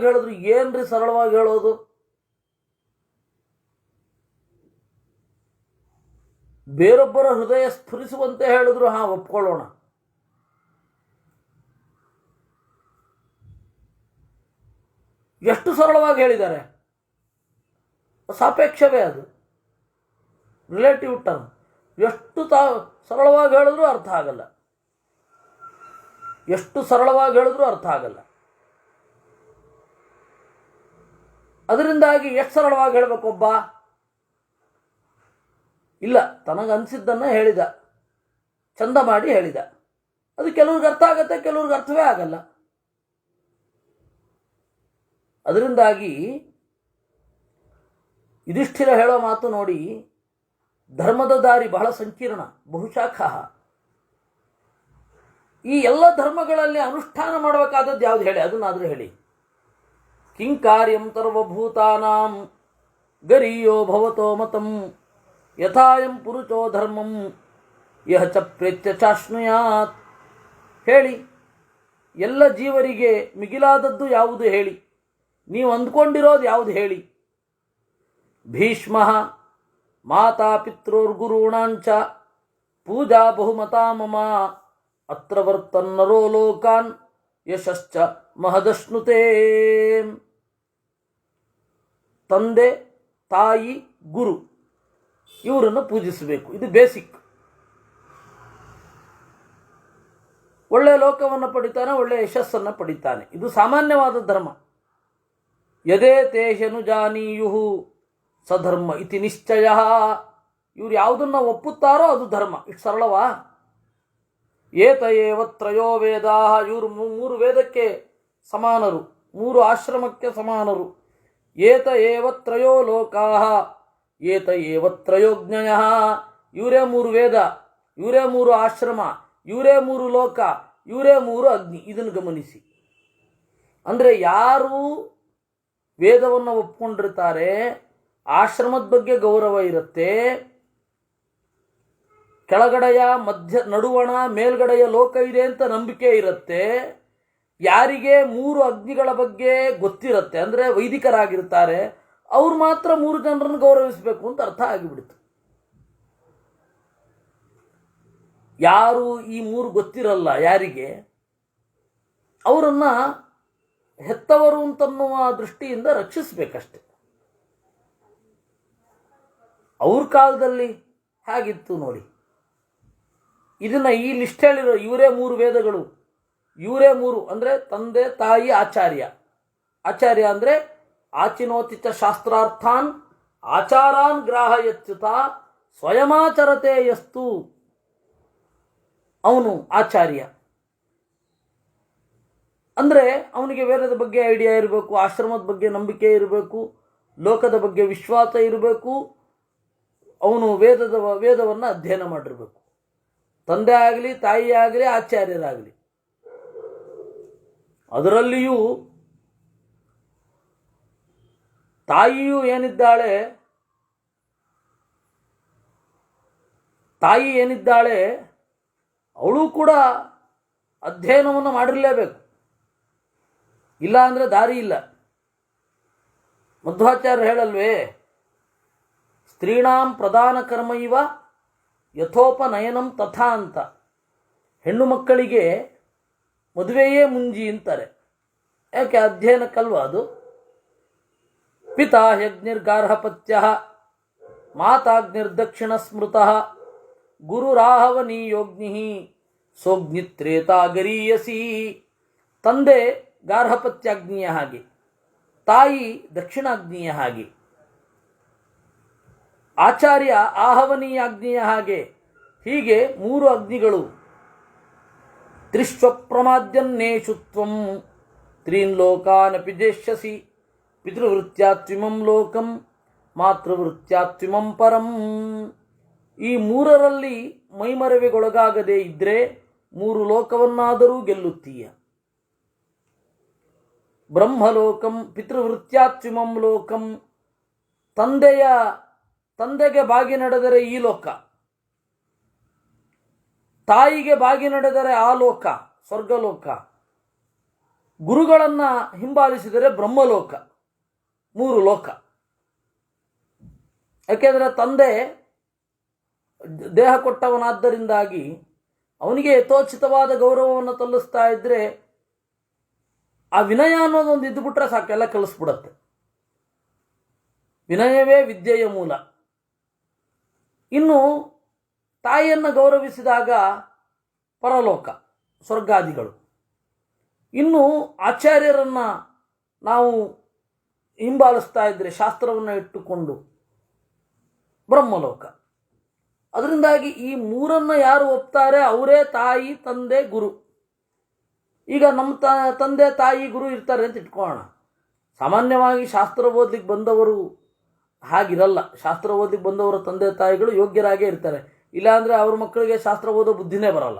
ಹೇಳಿದ್ರು ಏನ್ರಿ ಸರಳವಾಗಿ ಹೇಳೋದು? ಬೇರೊಬ್ಬರ ಹೃದಯ ಸ್ಫುರಿಸುವಂತೆ ಹೇಳಿದ್ರು ಒಪ್ಕೊಳ್ಳೋಣ. ಎಷ್ಟು ಸರಳವಾಗಿ ಹೇಳಿದ್ದಾರೆ? ಸಾಪೇಕ್ಷವೇ ಅದು, ರಿಲೇಟಿವ್ ಟರ್ಮ್. ಎಷ್ಟು ಸರಳವಾಗಿ ಹೇಳಿದ್ರೂ ಅರ್ಥ ಆಗಲ್ಲ. ಎಷ್ಟು ಸರಳವಾಗಿ ಹೇಳಿದ್ರೂ ಅರ್ಥ ಆಗಲ್ಲ. ಅದರಿಂದಾಗಿ ಎಷ್ಟು ಸರಳವಾಗಿ ಹೇಳಬೇಕೊಬ್ಬ? ಇಲ್ಲ, ತನಗನ್ಸಿದ್ದನ್ನು ಹೇಳಿದ, ಚಂದ ಮಾಡಿ ಹೇಳಿದ. ಅದು ಕೆಲವ್ರಿಗೆ ಅರ್ಥ ಆಗತ್ತೆ, ಕೆಲವ್ರಿಗೆ ಅರ್ಥವೇ ಆಗಲ್ಲ. ಅದರಿಂದಾಗಿ ಯುಧಿಷ್ಠಿರ ಹೇಳೋ ಮಾತು ನೋಡಿ, ಧರ್ಮದ ದಾರಿ ಬಹಳ ಸಂಕೀರ್ಣ, ಬಹುಶಾಖ. ಈ ಎಲ್ಲ ಧರ್ಮಗಳಲ್ಲಿ ಅನುಷ್ಠಾನ ಮಾಡಬೇಕಾದದ್ದು ಯಾವುದು ಹೇಳಿ? ಅದನ್ನಾದರೂ ಹೇಳಿ. ಕಿಂ ಕಾರ್ಯಂ ಸರ್ವಭೂತಾನಾಂ ಗರೀಯೋ ಭವತೋ ಮತಂ ಯಥಾಯಂ ಪುರುಷೋ ಧರ್ಮಂ ಯಹ ಚ ಪ್ರೇತ್ಯ ಚಾಶ್ನುಯಾತ್. ಹೇಳಿ, ಎಲ್ಲ ಜೀವರಿಗೆ ಮಿಗಿಲಾದದ್ದು ಯಾವುದು ಹೇಳಿ? ನೀವು ಅಂದ್ಕೊಂಡಿರೋದು ಯಾವುದು ಹೇಳಿ? ಭೀಷ್ಮ ಮಾತಾ ಪಿತೃರ್ಗುರುಣಾಂಚ ಪೂಜಾ ಬಹುಮತಾ ಮಮ ಅತ್ರ ವರ್ತನ್ನರೋ ಲೋಕಾನ್ ಯಶಶ್ಚ ಮಹದಶ್ನುತೇ. ತಂದೆ, ತಾಯಿ, ಗುರು ಇವರನ್ನು ಪೂಜಿಸಬೇಕು. ಇದು ಬೇಸಿಕ್. ಒಳ್ಳೆಯ ಲೋಕವನ್ನು ಪಡಿತಾನೆ, ಒಳ್ಳೆಯ ಯಶಸ್ಸನ್ನು ಪಡಿತಾನೆ. ಇದು ಸಾಮಾನ್ಯವಾದ ಧರ್ಮ. ಯದೇ ತೇಹನು ಜಾನೀಯು ಸಧರ್ಮ ಇತಿ ನಿಶ್ಚಯ. ಇವ್ರು ಯಾವುದನ್ನು ಒಪ್ಪುತ್ತಾರೋ ಅದು ಧರ್ಮ. ಇಷ್ಟು ಸರಳವಾ? ಏತ ಏವ ತ್ರಯೋ ವೇದಾ. ಇವರು 3 ವೇದಕ್ಕೆ ಸಮಾನರು, 3 ಆಶ್ರಮಕ್ಕೆ ಸಮಾನರು. ಏತ ಏವ ತ್ರಯೋ ಲೋಕಾ ಏತ ಏವ ತ್ರಯೋಜ್ಞಯ. ಇವರೇ 3 ವೇದ, ಇವರೇ 3 ಆಶ್ರಮ, ಇವರೇ 3 ಲೋಕ, ಇವರೇ 3 ಅಗ್ನಿ. ಇದನ್ನು ಗಮನಿಸಿ. ಅಂದರೆ ಯಾರು ವೇದವನ್ನು ಒಪ್ಕೊಂಡಿರ್ತಾರೆ ಆಶ್ರಮದ ಬಗ್ಗೆ ಗೌರವ ಇರುತ್ತೆ, ಕೆಳಗಡೆಯ ಮಧ್ಯ ನಡುವಣ ಮೇಲ್ಗಡೆಯ ಲೋಕ ಇದೆ ಅಂತ ನಂಬಿಕೆ ಇರುತ್ತೆ. ಯಾರಿಗೆ 3 ಅಗ್ನಿಗಳ ಬಗ್ಗೆ ಗೊತ್ತಿರುತ್ತೆ, ಅಂದರೆ ವೈದಿಕರಾಗಿರ್ತಾರೆ, ಅವ್ರು ಮಾತ್ರ 3 ಜನರನ್ನು ಗೌರವಿಸಬೇಕು ಅಂತ ಅರ್ಥ ಆಗಿಬಿಡ್ತು. ಯಾರು ಈ 3 ಗೊತ್ತಿರಲ್ಲ ಯಾರಿಗೆ, ಅವರನ್ನು ಹೆತ್ತವರು ಅಂತನ್ನುವ ದೃಷ್ಟಿಯಿಂದ ರಕ್ಷಿಸಬೇಕಷ್ಟೆ. ಅವ್ರ ಕಾಲದಲ್ಲಿ ಹೇಗಿತ್ತು ನೋಡಿ. ಇದನ್ನು ಈ ಲಿಸ್ಟ್ ಹೇಳಿರೋ ಇವರೇ 3 ವೇದಗಳು, ಇವರೇ 3 ಅಂದರೆ ತಂದೆ ತಾಯಿ ಆಚಾರ್ಯ. ಆಚಾರ್ಯ ಅಂದರೆ ಆಚಿನೋಚಿತ ಶಾಸ್ತ್ರಾರ್ಥಾನ್ ಆಚಾರಾನ್ ಗ್ರಾಹಯಚ್ಯುತ ಸ್ವಯಮಾಚರತೆ ಯಸ್ತು, ಅವನು ಆಚಾರ್ಯ. ಅಂದರೆ ಅವನಿಗೆ ವೇದದ ಬಗ್ಗೆ ಐಡಿಯಾ ಇರಬೇಕು, ಆಶ್ರಮದ ಬಗ್ಗೆ ನಂಬಿಕೆ ಇರಬೇಕು, ಲೋಕದ ಬಗ್ಗೆ ವಿಶ್ವಾಸ ಇರಬೇಕು. ಅವನು ವೇದವನ್ನು ಅಧ್ಯಯನ ಮಾಡಿರಬೇಕು. ತಂದೆ ಆಗಲಿ ತಾಯಿ ಆಗಲಿ ಆಚಾರ್ಯರಾಗಲಿ. ಅದರಲ್ಲಿಯೂ ತಾಯಿ ಏನಿದ್ದಾಳೆ ಅವಳು ಕೂಡ ಅಧ್ಯಯನವನ್ನು ಮಾಡಿರಲೇಬೇಕು, ಇಲ್ಲ ಅಂದರೆ ದಾರಿ ಇಲ್ಲ. ಮಧ್ವಾಚಾರ್ಯ ಹೇಳಲ್ವೇ, ಸ್ತ್ರೀಣಾಂ ಪ್ರಧಾನ ಕರ್ಮ ಇವ ಯಥೋಪನಯನಂ ತಥಾ ಅಂತ. ಹೆಣ್ಣು ಮಕ್ಕಳಿಗೆ ಮದುವೆಯೇ ಮುಂಜಿ ಅಂತಾರೆ. ಯಾಕೆ? ಅಧ್ಯಯನಕ್ಕಲ್ವ ಅದು. ಪಿತಾ ಯಜ್ಞಿರ್ಗಾರ್ಹಪತ್ಯ ಮಾತಾಗ್ನಿರ್ದಕ್ಷಿಣ ಸ್ಮೃತಃ ಗುರುರಾಹವನೀಯೋಗ್ನಿ ಸೋಗ್ನಿತ್ರೇತಾ ಗರೀಯಸಿ. ತಂದೆ ಗಾರ್ಹಪತ್ಯಾಗ್ನಿಯ ಹಾಗೆ, ತಾಯಿ ದಕ್ಷಿಣಾಗ್ನಿಯ ಹಾಗೆ, ಆಚಾರ್ಯ ಆಹವನೀಯಾಗ್ನಿಯ ಹಾಗೆ. ಹೀಗೆ 3 ಅಗ್ನಿಗಳು. ತ್ರಿಶ್ವಪ್ರಮಾದ್ಯನ್ನೇಷು ತ್ವಂ ತ್ರೀನ್ ಲೋಕಾನಪಿ ಜೇಷ್ಯಸಿ ಪಿತೃವೃತ್ಯಾತ್ವಿಮಂ ಲೋಕಂ ಮಾತೃವೃತ್ಯಾತ್ವಿಮಂ ಪರಂ. ಈ 3ರಲ್ಲಿ ಮೈಮರವಿಗೊಳಗಾಗದೇ ಇದ್ದರೆ 3 ಲೋಕವನ್ನಾದರೂ ಗೆಲ್ಲುತ್ತೀಯ. ಬ್ರಹ್ಮಲೋಕಂ ಪಿತೃವೃತ್ಯಾತ್ವಿಮಂ ಲೋಕಂ. ತಂದೆಗೆ ಬಾಗಿ ನಡೆದರೆ ಈ ಲೋಕ, ತಾಯಿಗೆ ಬಾಗಿ ನಡೆದರೆ ಆ ಲೋಕ ಸ್ವರ್ಗಲೋಕ, ಗುರುಗಳನ್ನು ಹಿಂಬಾಲಿಸಿದರೆ ಬ್ರಹ್ಮಲೋಕ. 3 ಲೋಕ. ಯಾಕೆಂದರೆ ತಂದೆ ದೇಹ ಕೊಟ್ಟವನಾದ್ದರಿಂದಾಗಿ ಅವನಿಗೆ ಯಥೋಚಿತವಾದ ಗೌರವವನ್ನು ತಲ್ಲಿಸ್ತಾ ಇದ್ದರೆ ಆ ವಿನಯ ಅನ್ನೋದೊಂದು ಇದ್ದುಬಿಟ್ರೆ ಸಾಕೆಲ್ಲ ಕಲಿಸ್ಬಿಡತ್ತೆ. ವಿನಯವೇ ವಿದ್ಯೆಯ ಮೂಲ. ಇನ್ನು ತಾಯಿಯನ್ನು ಗೌರವಿಸಿದಾಗ ಪರಲೋಕ ಸ್ವರ್ಗಾದಿಗಳು. ಇನ್ನು ಆಚಾರ್ಯರನ್ನು ನಾವು ಹಿಂಬಾಲಿಸ್ತಾ ಇದ್ದರೆ ಶಾಸ್ತ್ರವನ್ನು ಇಟ್ಟುಕೊಂಡು ಬ್ರಹ್ಮಲೋಕ. ಅದರಿಂದಾಗಿ ಈ 3 ಯಾರು ಒಪ್ತಾರೆ ಅವರೇ ತಾಯಿ ತಂದೆ ಗುರು. ಈಗ ನಮ್ಮ ತಂದೆ ತಾಯಿ ಗುರು ಇರ್ತಾರೆ ಅಂತ ಇಟ್ಕೊಳ್ಳೋಣ. ಸಾಮಾನ್ಯವಾಗಿ ಶಾಸ್ತ್ರ ಓದಲಿಕ್ಕೆ ಬಂದವರು ಹಾಗಿರಲ್ಲ. ಶಾಸ್ತ್ರ ಓದಲಿಕ್ಕೆ ಬಂದವರ ತಂದೆ ತಾಯಿಗಳು ಯೋಗ್ಯರಾಗೇ ಇರ್ತಾರೆ, ಇಲ್ಲಾಂದರೆ ಅವ್ರ ಮಕ್ಕಳಿಗೆ ಶಾಸ್ತ್ರ ಓದೋ ಬುದ್ಧಿನೇ ಬರಲ್ಲ.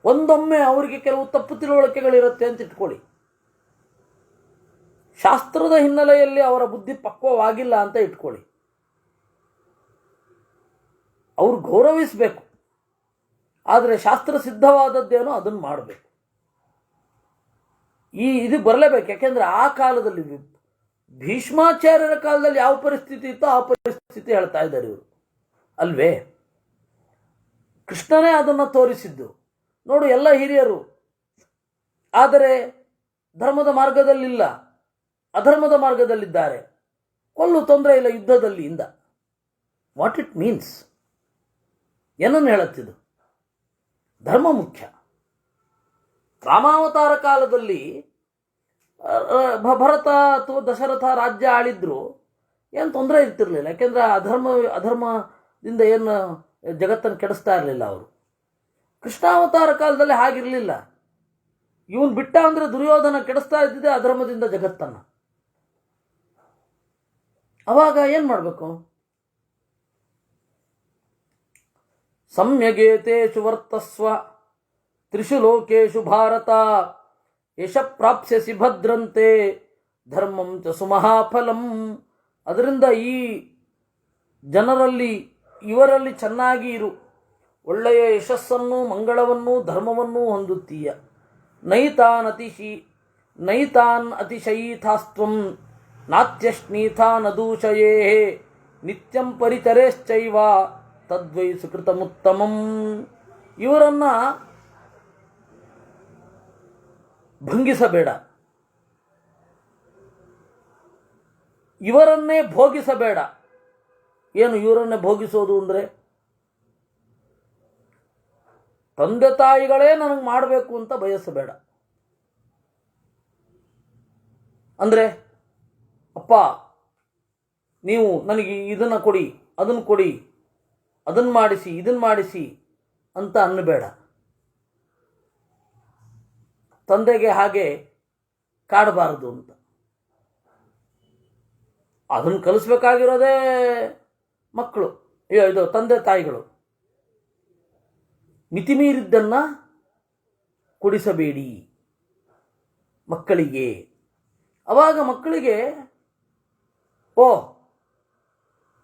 ಒಂದೊಮ್ಮೆ ಅವರಿಗೆ ಕೆಲವು ತಪ್ಪು ತಿಳುವಳಿಕೆಗಳಿರುತ್ತೆ ಅಂತ ಇಟ್ಕೊಳ್ಳಿ. ಶಾಸ್ತ್ರದ ಹಿನ್ನೆಲೆಯಲ್ಲಿ ಅವರ ಬುದ್ಧಿ ಪಕ್ವವಾಗಿಲ್ಲ ಅಂತ ಇಟ್ಕೊಳ್ಳಿ. ಅವ್ರು ಗೌರವಿಸಬೇಕು, ಆದರೆ ಶಾಸ್ತ್ರ ಸಿದ್ಧವಾದದ್ದೇನೋ ಅದನ್ನು ಮಾಡಬೇಕು. ಇದು ಬರಲೇಬೇಕು. ಯಾಕೆಂದರೆ ಆ ಕಾಲದಲ್ಲಿ ಭೀಷ್ಮಾಚಾರ್ಯರ ಕಾಲದಲ್ಲಿ ಯಾವ ಪರಿಸ್ಥಿತಿ ಇತ್ತೋ ಆ ಪರಿಸ್ಥಿತಿ ಹೇಳ್ತಾ ಇದ್ದಾರೆ ಇವರು, ಅಲ್ವೇ? ಕೃಷ್ಣನೇ ಅದನ್ನು ತೋರಿಸಿದ್ದು. ನೋಡು, ಎಲ್ಲ ಹಿರಿಯರು, ಆದರೆ ಧರ್ಮದ ಮಾರ್ಗದಲ್ಲಿಲ್ಲ, ಅಧರ್ಮದ ಮಾರ್ಗದಲ್ಲಿದ್ದಾರೆ. ಕೊಲ್ಲು ತೊಂದರೆ ಇಲ್ಲ ಯುದ್ಧದಲ್ಲಿ ಇಂದ. What it means? ಏನನ್ನು ಹೇಳುತ್ತಿದ್ದು? ಧರ್ಮ ಮುಖ್ಯ. ರಾಮಾವತಾರ ಕಾಲದಲ್ಲಿ ಭರತ ಅಥವಾ ದಶರಥ ರಾಜ್ಯ ಆಳಿದ್ರು ಏನು ತೊಂದರೆ ಇರ್ತಿರ್ಲಿಲ್ಲ. ಯಾಕೆಂದರೆ ಅಧರ್ಮದಿಂದ ಏನು ಜಗತ್ತನ್ನು ಕೆಡಿಸ್ತಾ ಇರಲಿಲ್ಲ ಅವರು. ಕೃಷ್ಣಾವತಾರ ಕಾಲದಲ್ಲಿ ಹಾಗಿರಲಿಲ್ಲ. ಇವನು ಬಿಟ್ಟ ಅಂದರೆ ದುರ್ಯೋಧನ ಕೆಡಿಸ್ತಾ ಇದ್ದಿದೆ ಅಧರ್ಮದಿಂದ ಜಗತ್ತನ್ನು. ಅವಾಗ ಏನು ಮಾಡಬೇಕು? ಸಮ್ಯಗೇತೇಷು ವರ್ತಸ್ವ ತ್ರಿಷು ಲೋಕೇಶು ಭಾರತ ಯಶ ಪ್ರಾಪ್ಸ್ಯಸಿ ಭದ್ರಂತೆ ಧರ್ಮಂ ಚ ಸುಮಹಾಫಲಂ. ಅದರಿಂದ ಈ ಜನರಲ್ಲಿ ಇವರಲ್ಲಿ ಚೆನ್ನಾಗಿ ಇರು, ಒಳ್ಳೆಯ ಯಶಸ್ಸನ್ನು ಮಂಗಳವನ್ನು ಧರ್ಮವನ್ನು ಹೊಂದುತ್ತೀಯ. ನೈತಾನ್ ಅತಿಶಯೀಥಾಸ್ತ್ವಂ ನಾತ್ಯಶ್ನೀಥಾನ್ ಅದೂಷಯೇ ನಿತ್ಯಂ ಪರಿತರೇಶ್ಚೈವ ತದ್ವೈ ಸುಕೃತಮುತ್ತಮಂ. ಇವರನ್ನು ಭಂಗಿಸಬೇಡ, ಇವರನ್ನೇ ಭೋಗಿಸಬೇಡ. ಏನು ಇವರನ್ನೇ ಭೋಗಿಸೋದು ಅಂದರೆ, ತಂದೆ ತಾಯಿಗಳೇ ನನಗೆ ಮಾಡಬೇಕು ಅಂತ ಬಯಸಬೇಡ. ಅಂದರೆ ಅಪ್ಪ ನೀವು ನನಗೆ ಇದನ್ನು ಕೊಡಿ, ಅದನ್ನು ಕೊಡಿ, ಅದನ್ನು ಮಾಡಿಸಿ, ಇದನ್ನು ಮಾಡಿಸಿ ಅಂತ ಅನ್ನಬೇಡ. ತಂದೆಗೆ ಹಾಗೆ ಕಾಡಬಾರದು ಅಂತ. ಅದನ್ನು ಕಲಿಸ್ಬೇಕಾಗಿರೋದೇ ಮಕ್ಕಳು, ಇದು ತಂದೆ ತಾಯಿಗಳು. ಮಿತಿಮೀರಿದ್ದನ್ನು ಕೊಡಿಸಬೇಡಿ ಮಕ್ಕಳಿಗೆ. ಆವಾಗ ಮಕ್ಕಳಿಗೆ ಓ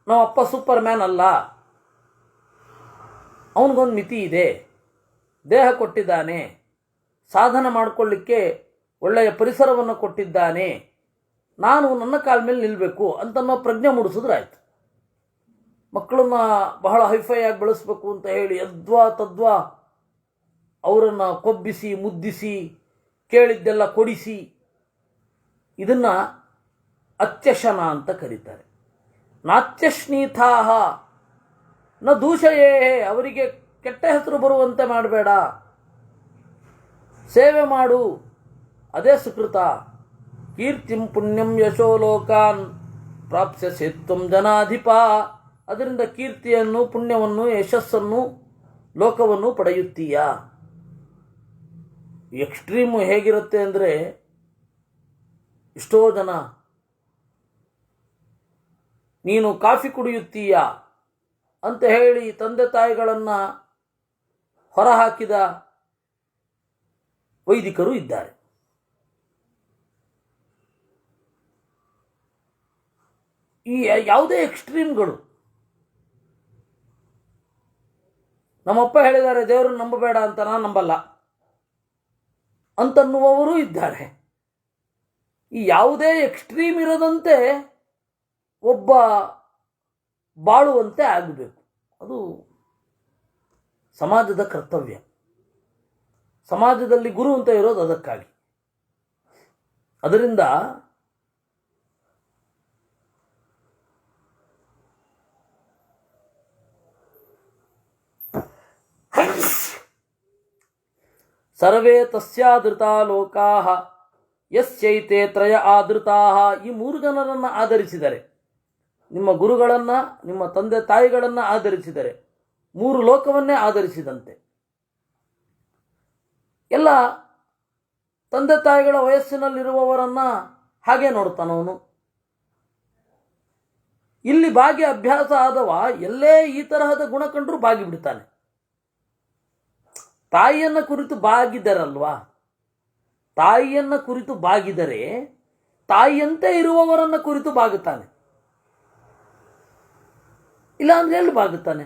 ನಮ್ಮಪ್ಪ ಸೂಪರ್ ಮ್ಯಾನ್ ಅಲ್ಲ, ಅವನಿಗೊಂದು ಮಿತಿ ಇದೆ, ದೇಹ ಕೊಟ್ಟಿದ್ದಾನೆ, ಸಾಧನೆ ಮಾಡಿಕೊಳ್ಳಿಕ್ಕೆ ಒಳ್ಳೆಯ ಪರಿಸರವನ್ನು ಕೊಟ್ಟಿದ್ದಾನೆ, ನಾನು ನನ್ನ ಕಾಲ ಮೇಲೆ ನಿಲ್ಲಬೇಕು ಅಂತನ್ನೋ ಪ್ರಜ್ಞೆ ಮೂಡಿಸಿದ್ರಾಯ್ತು. ಮಕ್ಕಳನ್ನ ಬಹಳ ಹೈಫೈ ಆಗಿ ಬೆಳೆಸಬೇಕು ಅಂತ ಹೇಳಿ ಯದ್ವಾ ತದ್ವಾ ಅವರನ್ನು ಕೊಬ್ಬಿಸಿ ಮುದ್ದಿಸಿ ಕೇಳಿದ್ದೆಲ್ಲ ಕೊಡಿಸಿ, ಇದನ್ನು ಅತ್ಯಶನ ಅಂತ ಕರೀತಾರೆ. ನಾತ್ಯಶ್ನೀಥಾಹ ನ ದೂಷಯೇ, ಅವರಿಗೆ ಕೆಟ್ಟ ಹೆಸರು ಬರುವಂತೆ ಮಾಡಬೇಡ, ಸೇವೆ ಮಾಡು, ಅದೇ ಸುಕೃತ. ಕೀರ್ತಿಂ ಪುಣ್ಯಂ ಯಶೋ ಲೋಕಾನ್ ಪ್ರಾಪ್ಸ್ಯಸಿ ತ್ವಂ ಜನಾಧಿಪ. ಅದರಿಂದ ಕೀರ್ತಿಯನ್ನು, ಪುಣ್ಯವನ್ನು, ಯಶಸ್ಸನ್ನು, ಲೋಕವನ್ನು ಪಡೆಯುತ್ತೀಯ. ಎಕ್ಸ್ಟ್ರೀಮು ಹೇಗಿರುತ್ತೆ ಅಂದರೆ, ಎಷ್ಟೋ ಜನ ನೀನು ಕಾಫಿ ಕುಡಿಯುತ್ತೀಯ ಅಂತ ಹೇಳಿ ತಂದೆ ತಾಯಿಗಳನ್ನು ಹೊರಹಾಕಿದ ವೈದಿಕರು ಇದ್ದಾರೆ. ಈ ಯಾವುದೇ ಎಕ್ಸ್ಟ್ರೀಮ್ಗಳು, ನಮ್ಮಪ್ಪ ಹೇಳಿದ್ದಾರೆ ದೇವರನ್ನು ನಂಬಬೇಡ ಅಂತ, ನಾನು ನಂಬಲ್ಲ ಅಂತನ್ನುವವರು ಇದ್ದಾರೆ. ಈ ಯಾವುದೇ ಎಕ್ಸ್ಟ್ರೀಮ್ ಇರದಂತೆ ಒಬ್ಬ ಬಾಳುವಂತೆ ಆಗಬೇಕು. ಅದು ಸಮಾಜದ ಕರ್ತವ್ಯ. ಸಮಾಜದಲ್ಲಿ ಗುರು ಅಂತ ಇರೋದು ಅದಕ್ಕಾಗಿ. ಅದರಿಂದ ಸರ್ವೇ ತಸ್ಯಾದೃತಾ ಲೋಕಾಃ ಯಸ್ಯೈತೆ ತ್ರಯ ಆದೃತಾಃ. ಈ ಮೂರು ಜನರನ್ನು ಆಧರಿಸಿದರೆ, ನಿಮ್ಮ ಗುರುಗಳನ್ನು, ನಿಮ್ಮ ತಂದೆ ತಾಯಿಗಳನ್ನು ಆಧರಿಸಿದರೆ ಮೂರು ಲೋಕವನ್ನೇ ಆಧರಿಸಿದಂತೆ. ಎಲ್ಲ ತಂದೆ ತಾಯಿಗಳ ವಯಸ್ಸಿನಲ್ಲಿರುವವರನ್ನು ಹಾಗೆ ನೋಡ್ತಾನವನು. ಇಲ್ಲಿ ಬಾಗಿ ಅಭ್ಯಾಸ ಆದವ ಎಲ್ಲೇ ಈ ತರಹದ ಗುಣ ಕಂಡ್ರೂ ಬಾಗಿ ಬಿಡ್ತಾನೆ. ತಾಯಿಯನ್ನು ಕುರಿತು ಬಾಗಿದರಲ್ವಾ, ತಾಯಿಯನ್ನು ಕುರಿತು ಬಾಗಿದರೆ ತಾಯಿಯಂತೆ ಇರುವವರನ್ನು ಕುರಿತು ಬಾಗುತ್ತಾನೆ. ಇಲ್ಲ ಅಂದ್ರೆ ಎಲ್ಲಿ ಬಾಗುತ್ತಾನೆ?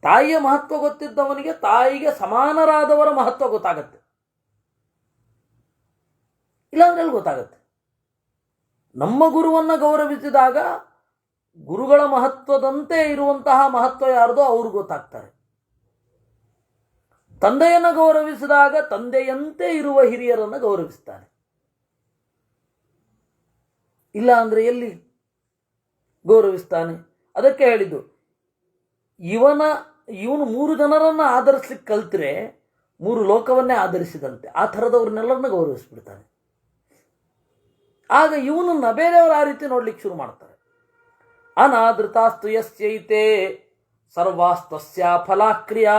ತಾಯಿಯ ಮಹತ್ವ ಗೊತ್ತಿದ್ದವನಿಗೆ ತಾಯಿಗೆ ಸಮಾನರಾದವರ ಮಹತ್ವ ಗೊತ್ತಾಗತ್ತೆ. ಇಲ್ಲಾಂದ್ರೆ ಎಲ್ಲಿ ಗೊತ್ತಾಗತ್ತೆ? ನಮ್ಮ ಗುರುವನ್ನು ಗೌರವಿಸಿದಾಗ ಗುರುಗಳ ಮಹತ್ವದಂತೆ ಇರುವಂತಹ ಮಹತ್ವ ಯಾರ್ದೋ ಅವರು ಗೊತ್ತಾಗ್ತಾರೆ. ತಂದೆಯನ್ನು ಗೌರವಿಸಿದಾಗ ತಂದೆಯಂತೆ ಇರುವ ಹಿರಿಯರನ್ನು ಗೌರವಿಸ್ತಾನೆ. ಇಲ್ಲ ಅಂದರೆ ಎಲ್ಲಿ ಗೌರವಿಸ್ತಾನೆ? ಅದಕ್ಕೆ ಹೇಳಿದ್ದು, ಇವನು ಮೂರು ಜನರನ್ನು ಆಧರಿಸ್ಲಿಕ್ಕೆ ಕಲ್ತರೆ ಮೂರು ಲೋಕವನ್ನೇ ಆಧರಿಸಿದಂತೆ. ಆ ಥರದವ್ರನ್ನೆಲ್ಲರನ್ನ ಗೌರವಿಸ್ಬಿಡ್ತಾನೆ. ಆಗ ಇವನನ್ನು ಬೇರೆಯವರು ಆ ರೀತಿ ನೋಡ್ಲಿಕ್ಕೆ ಶುರು ಮಾಡ್ತಾರೆ. ಅನಾದೃತಾಸ್ತು ಯಸ್ಯೈತೆ ಸರ್ವಾಸ್ತಸ್ಯ ಫಲಾಕ್ರಿಯಾ.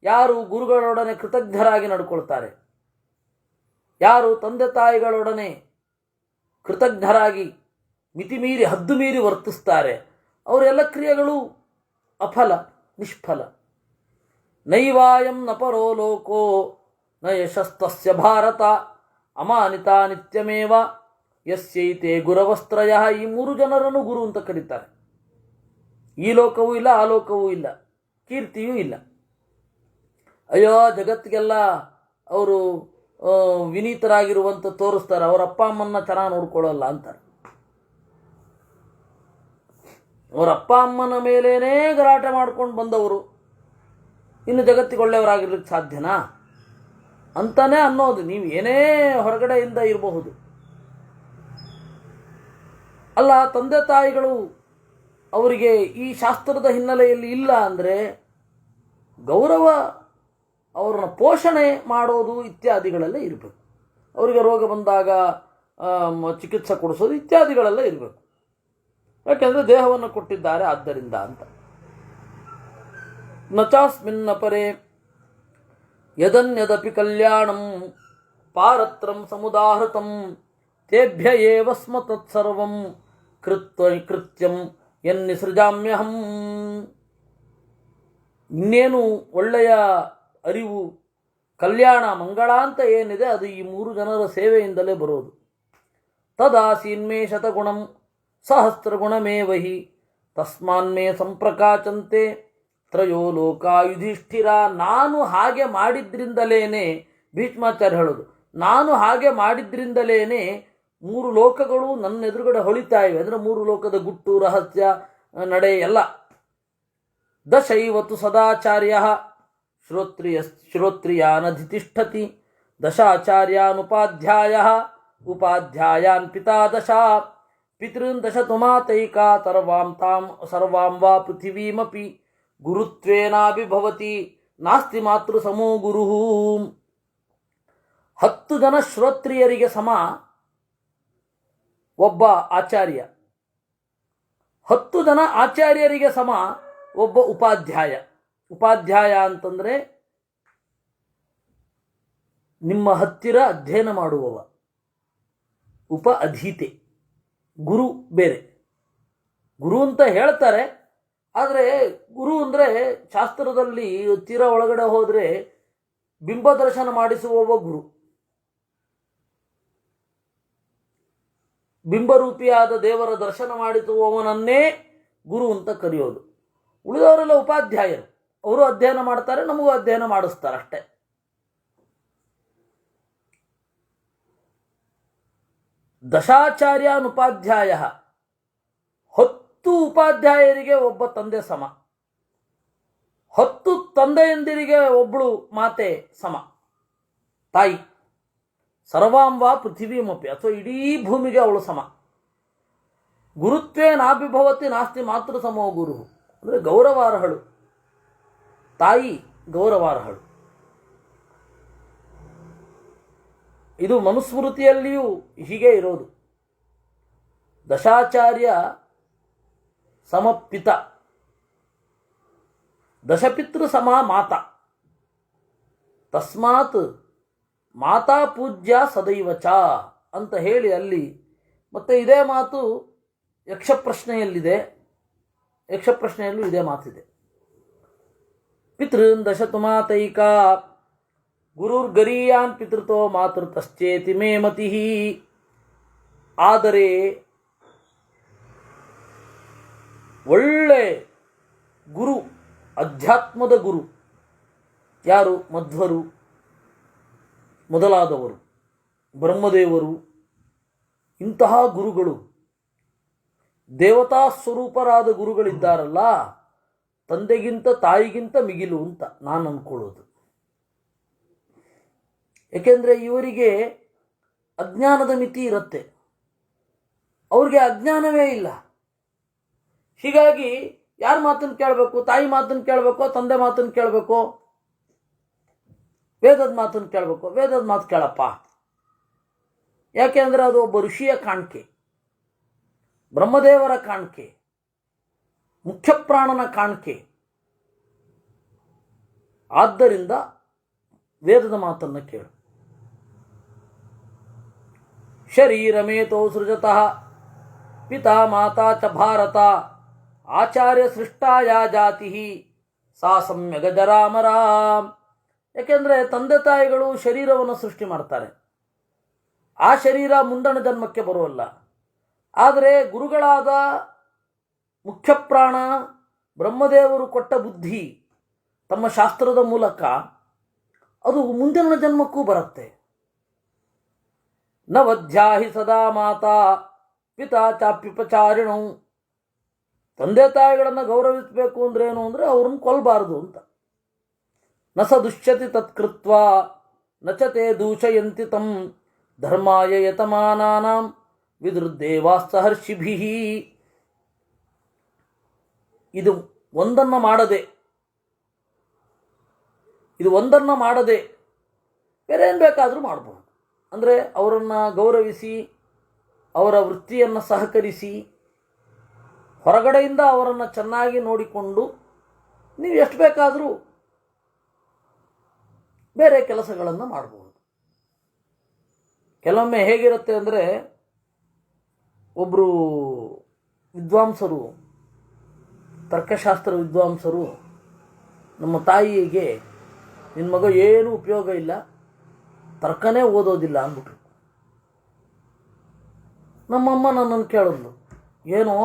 ಯಾರು ಗುರುಗಳೊಡನೆ ಕೃತಜ್ಞರಾಗಿ ನಡ್ಕೊಳ್ತಾರೆ, ಯಾರು ತಂದೆ ತಾಯಿಗಳೊಡನೆ ಕೃತಜ್ಞರಾಗಿ ಮಿತಿಮೀರಿ ಹದ್ದು ಮೀರಿ ವರ್ತಿಸ್ತಾರೆ, ಅವರೆಲ್ಲ ಕ್ರಿಯೆಗಳು ಅಫಲ, ನಿಷ್ಫಲ. ನೈವಾಯಂ ನ ಪರೋ ಲೋಕೋ ನ ಯಶಸ್ತಸ್ಯ ಭಾರತ. ಅಮಾನಿತ ನಿತ್ಯಮೇವ ಯಸ್ಯೈತೆ ಗುರವಸ್ತ್ರಯ. ಈ ಮೂರು ಜನರನ್ನು ಗುರು ಅಂತ ಕರೀತಾರೆ. ಈ ಲೋಕವೂ ಇಲ್ಲ, ಆ ಲೋಕವೂ ಇಲ್ಲ, ಕೀರ್ತಿಯೂ ಇಲ್ಲ. ಅಯ್ಯೋ ಜಗತ್ತಿಗೆಲ್ಲ ಅವರು ವಿನೀತರಾಗಿರುವಂತ ತೋರಿಸ್ತಾರೆ, ಅವರ ಅಪ್ಪ ಅಮ್ಮನ್ನ ಚೆನ್ನಾಗಿ ನೋಡ್ಕೊಳ್ಳಲ್ಲ ಅಂತಾರೆ. ಅವರ ಅಪ್ಪ ಅಮ್ಮನ ಮೇಲೇನೇ ಗಲಾಟೆ ಮಾಡ್ಕೊಂಡು ಬಂದವರು ಇನ್ನು ಜಗತ್ತಿಗೆ ಒಳ್ಳೆಯವರಾಗಿರ್ಲಿಕ್ಕೆ ಸಾಧ್ಯನಾ ಅಂತಾನೆ ಅನ್ನೋದು. ನೀವು ಏನೇ ಹೊರಗಡೆಯಿಂದ ಇರಬಹುದು, ಅಲ್ಲ ತಂದೆ ತಾಯಿಗಳು ಅವರಿಗೆ ಈ ಶಾಸ್ತ್ರದ ಹಿನ್ನೆಲೆಯಲ್ಲಿ ಇಲ್ಲ ಅಂದರೆ ಗೌರವ, ಅವ್ರನ್ನ ಪೋಷಣೆ ಮಾಡೋದು ಇತ್ಯಾದಿಗಳೆಲ್ಲ ಇರಬೇಕು. ಅವರಿಗೆ ರೋಗ ಬಂದಾಗ ಚಿಕಿತ್ಸೆ ಕೊಡಿಸೋದು ಇತ್ಯಾದಿಗಳೆಲ್ಲ ಇರಬೇಕು. ಯಾಕೆಂದರೆ ದೇಹವನ್ನು ಕೊಟ್ಟಿದ್ದಾರೆ ಆದ್ದರಿಂದ ಅಂತ. ನಚಾಸ್ಮಿನ್ನ ಪರೆ ಯದನ್ಯದಪಿ ಕಲ್ಯಾಣಂ ಪಾರತ್ರಂ ಸಮುದಾಹೃತಂ ತೇಭ್ಯ ಏವ ಸ್ಮ ತತ್ಸರ್ವಂ ಕೃತ್ಯಂ ಎನ್ನಿಸೃಜಾಮ್ಯಹಂ. ಇನ್ನೇನು ಒಳ್ಳೆಯ ಅರಿವು, ಕಲ್ಯಾಣ, ಮಂಗಳ ಅಂತ ಏನಿದೆ ಅದು ಈ ಮೂರು ಜನರ ಸೇವೆಯಿಂದಲೇ ಬರೋದು. ತದಾಸೀನ್ಮೇ ಶತಗುಣಂ ಸಹಸ್ರಗುಣಮೇವಹಿ ತಸ್ಮಾನ್ಮೇ ಸಂಪ್ರಕಾಶಂತೆ ತ್ರಯೋ ಲೋಕ ಯುಧಿಷ್ಠಿರ. ನಾನು ಹಾಗೆ ಮಾಡಿದ್ರಿಂದಲೇನೆ, ಭೀಷ್ಮಾಚಾರ್ಯ ಹೇಳೋದು, ನಾನು ಹಾಗೆ ಮಾಡಿದ್ರಿಂದಲೇನೆ ಮೂರು ಲೋಕಗಳು ನನ್ನ ಎದುರುಗಡೆ ಹೊಳಿತಾ ಇವೆ. ಅಂದರೆ ಮೂರು ಲೋಕದ ಗುಟ್ಟು, ರಹಸ್ಯ, ನಡೆ ಎಲ್ಲ. ದಶೈವತು ಸದಾಚಾರ್ಯ ಶ್ರೋತ್ರಿಯಾನಧಿತಿಷ್ಠತಿ ದಶಾಚಾರ್ಯಾನುಪಾಧ್ಯಾಯ ಉಪಾಧ್ಯಾಯಾನ್ ಪಿತಾ ದಶ ಪಿತೃನ್ ದಶತು ಮಾತೈಕಾ ಸರ್ವಾಂ ವಾ ಪೃಥಿವೀಮಪಿ ಗುರುತ್ವೇನಾಭಿಭವತಿ ನಾಸ್ತಿ ಮಾತೃ ಸಮೋ ಗುರು. 10 ಜನ ಶ್ರೋತ್ರಿಯರಿಗೆ ಸಮ ಒಬ್ಬ ಆಚಾರ್ಯ, 10 ಜನ ಆಚಾರ್ಯರಿಗೆ ಸಮ ಒಬ್ಬ ಉಪಾಧ್ಯಾಯ. ಉಪಾಧ್ಯಾಯ ಅಂತಂದರೆ ನಿಮ್ಮ ಹತ್ತಿರ ಅಧ್ಯಯನ ಮಾಡುವವ, ಉಪ ಅಧೀತೆ. ಗುರು ಬೇರೆ. ಗುರು ಅಂತ ಹೇಳ್ತಾರೆ, ಆದರೆ ಗುರು ಅಂದರೆ ಶಾಸ್ತ್ರದಲ್ಲಿ ತೀರ ಒಳಗಡೆ ಹೋದರೆ ಬಿಂಬದರ್ಶನ ಮಾಡಿಸುವವ ಗುರು, ಬಿಂಬರೂಪಿಯಾದ ದೇವರ ದರ್ಶನ ಮಾಡಿಸುವವನನ್ನೇ ಗುರು ಅಂತ ಕರೆಯೋದು. ಉಳಿದವರೆಲ್ಲ ಉಪಾಧ್ಯಾಯರು, ಅವರು ಅಧ್ಯಯನ ಮಾಡ್ತಾರೆ, ನಮಗೂ ಅಧ್ಯಯನ ಮಾಡಿಸ್ತಾರೆ ಅಷ್ಟೇ. ದಶಾಚಾರ್ಯಾನುಪಾಧ್ಯಾಯ, 10 ಉಪಾಧ್ಯಾಯರಿಗೆ ಒಬ್ಬ ತಂದೆ ಸಮ, 10 ತಂದೆಯಂದಿರಿಗೆ ಒಬ್ಬಳು ಮಾತೆ ಸಮ, ತಾಯಿ. ಸರ್ವಾಂವಾ ಪೃಥಿವೀಮಪಿ, ಅಥವಾ ಇಡೀ ಭೂಮಿಗೆ ಅವಳು ಸಮ. ಗುರುತ್ವೇ ನಾಭಿಭವತಿ ನಾಸ್ತಿ ಮಾತೃ ಸಮೋ ಗುರು. ಅಂದರೆ ಗೌರವಾರ್ಹಳು, ತಾಯಿ ಗೌರವಾರ್ಹಳು. ಇದು ಮನುಸ್ಮೃತಿಯಲ್ಲಿಯೂ ಹೀಗೆ ಇರೋದು. ದಶಾಚಾರ್ಯ ಸಮಪಿತ, ದಶಪಿತೃ ಸಮ ಮಾತಾ, ತಸ್ಮಾತ್ ಮಾತಾ ಪೂಜ್ಯ ಸದೈವಚ ಅಂತ ಹೇಳಿ ಅಲ್ಲಿ ಮತ್ತೆ ಇದೇ ಮಾತು ಯಕ್ಷಪ್ರಶ್ನೆಯಲ್ಲಿದೆ. ಯಕ್ಷಪ್ರಶ್ನೆಯಲ್ಲೂ ಇದೇ ಮಾತಿದೆ. ಪಿತೃನ್ ದಶತು ಮಾತೈಕಾ ಗುರುರ್ಗರೀಯಾನ್ ಪಿತೃತೋ ಮಾತೃತಶ್ಚೇತಿ ಮೇ ಮತಿ. ಆದರೆ ಒಳ್ಳೆ ಗುರು, ಅಧ್ಯಾತ್ಮದ ಗುರು ಯಾರು? ಮಧ್ವರು ಮೊದಲಾದವರು, ಬ್ರಹ್ಮದೇವರು, ಇಂತಹ ಗುರುಗಳು, ದೇವತಾ ಸ್ವರೂಪರಾದ ಗುರುಗಳಿದ್ದಾರಲ್ಲ, ತಂದೆಗಿಂತ ತಾಯಿಗಿಂತ ಮಿಗಿಲು ಅಂತ ನಾನು ಅಂದ್ಕೊಳ್ಳೋದು. ಏಕೆಂದರೆ ಇವರಿಗೆ ಅಜ್ಞಾನದ ಮಿತಿ ಇರುತ್ತೆ, ಅವ್ರಿಗೆ ಅಜ್ಞಾನವೇ ಇಲ್ಲ. ಹೀಗಾಗಿ ಯಾರ ಮಾತನ್ನು ಕೇಳಬೇಕು? ತಾಯಿ ಮಾತನ್ನು ಕೇಳಬೇಕೋ, ತಂದೆ ಮಾತನ್ನು ಕೇಳಬೇಕೋ, ವೇದದ ಮಾತನ್ನು ಕೇಳಬೇಕು? ವೇದದ ಮಾತು ಕೇಳಪ್ಪ. ಯಾಕೆಂದರೆ ಅದು ಒಬ್ಬ ಋಷಿಯ ಕಾಣಿಕೆ, ಬ್ರಹ್ಮದೇವರ ಕಾಣಿಕೆ, ಮುಖ್ಯಪ್ರಾಣನ ಕಾಣಿಕೆ. ಆದ್ದರಿಂದ ವೇದದ ಮಾತನ್ನು ಕೇಳು. ಶರೀರಮೇತೋ ಸೃಜತಃ ಪಿತಾ ಮಾತಾ ಚ ಭಾರತ ಆಚಾರ್ಯ ಸೃಷ್ಟಾಯ ಜಾತಿ ಸಾ ಸಮ್ಯಗ ಜರಾಮರ. ಯಾಕೆಂದರೆ ತಂದೆ ತಾಯಿಗಳು ಶರೀರವನ್ನು ಸೃಷ್ಟಿ ಮಾಡ್ತಾರೆ, ಆ ಶರೀರ ಮುಂದಣ ಜನ್ಮಕ್ಕೆ ಬರುವಲ್ಲ. ಆದರೆ ಗುರುಗಳಾದ ಮುಖ್ಯಪ್ರಾಣ ಬ್ರಹ್ಮದೇವರು ಕೊಟ್ಟ ಬುದ್ಧಿ ತಮ್ಮ ಶಾಸ್ತ್ರದ ಮೂಲಕ ಅದು ಮುಂದಿನ ಜನ್ಮಕ್ಕೂ ಬರುತ್ತೆ. ನ ವಧ್ಯಾಹಿ ಸದಾ ಮಾತಾ ಪಿತಾ ಚಾಪ್ಯುಪಚಾರಿಣೌ. ತಂದೆ ತಾಯಿಗಳನ್ನು ಗೌರವಿಸಬೇಕು ಅಂದ್ರೇನು ಅಂದರೆ ಅವ್ರನ್ನ ಕೊಲ್ಲಬಾರದು ಅಂತ. ನ ಸ ದುಷ್ಯತಿ ತತ್ಕೃತ್ವ ನ ಚ ತೇ ದೂಷಯಂತಿ ತಂ ಧರ್ಮಾಯ ಯತಮಾನಾನಾಂ ವಿದೃದ್ದೇವಾಸ್ತಹರ್ಷಿಭಿಃ. ಇದು ಒಂದನ್ನು ಮಾಡದೆ ಬೇರೆ ಏನು ಬೇಕಾದರೂ ಮಾಡಬಹುದು. ಅಂದರೆ ಅವರನ್ನು ಗೌರವಿಸಿ, ಅವರ ವೃತ್ತಿಯನ್ನು ಸಹಕರಿಸಿ, ಹೊರಗಡೆಯಿಂದ ಅವರನ್ನು ಚೆನ್ನಾಗಿ ನೋಡಿಕೊಂಡು ನೀವು ಎಷ್ಟು ಬೇಕಾದರೂ ಬೇರೆ ಕೆಲಸಗಳನ್ನು ಮಾಡಬಹುದು. ಕೆಲವೊಮ್ಮೆ ಹೇಗಿರುತ್ತೆ ಅಂದರೆ, ಒಬ್ಬರು ವಿದ್ವಾಂಸರು, ತರ್ಕಶಾಸ್ತ್ರ ವಿದ್ವಾಂಸರು ನಮ್ಮ ತಾಯಿಗೆ, ನಿನ್ನ ಮಗ ಏನೂ ಉಪಯೋಗ ಇಲ್ಲ, ತರ್ಕನೇ ಓದೋದಿಲ್ಲ ಅಂದ್ಬಿಟ್ರು. ನಮ್ಮಮ್ಮ ನನ್ನನ್ನು ಕೇಳಿದ್ಲು, ಏನೋ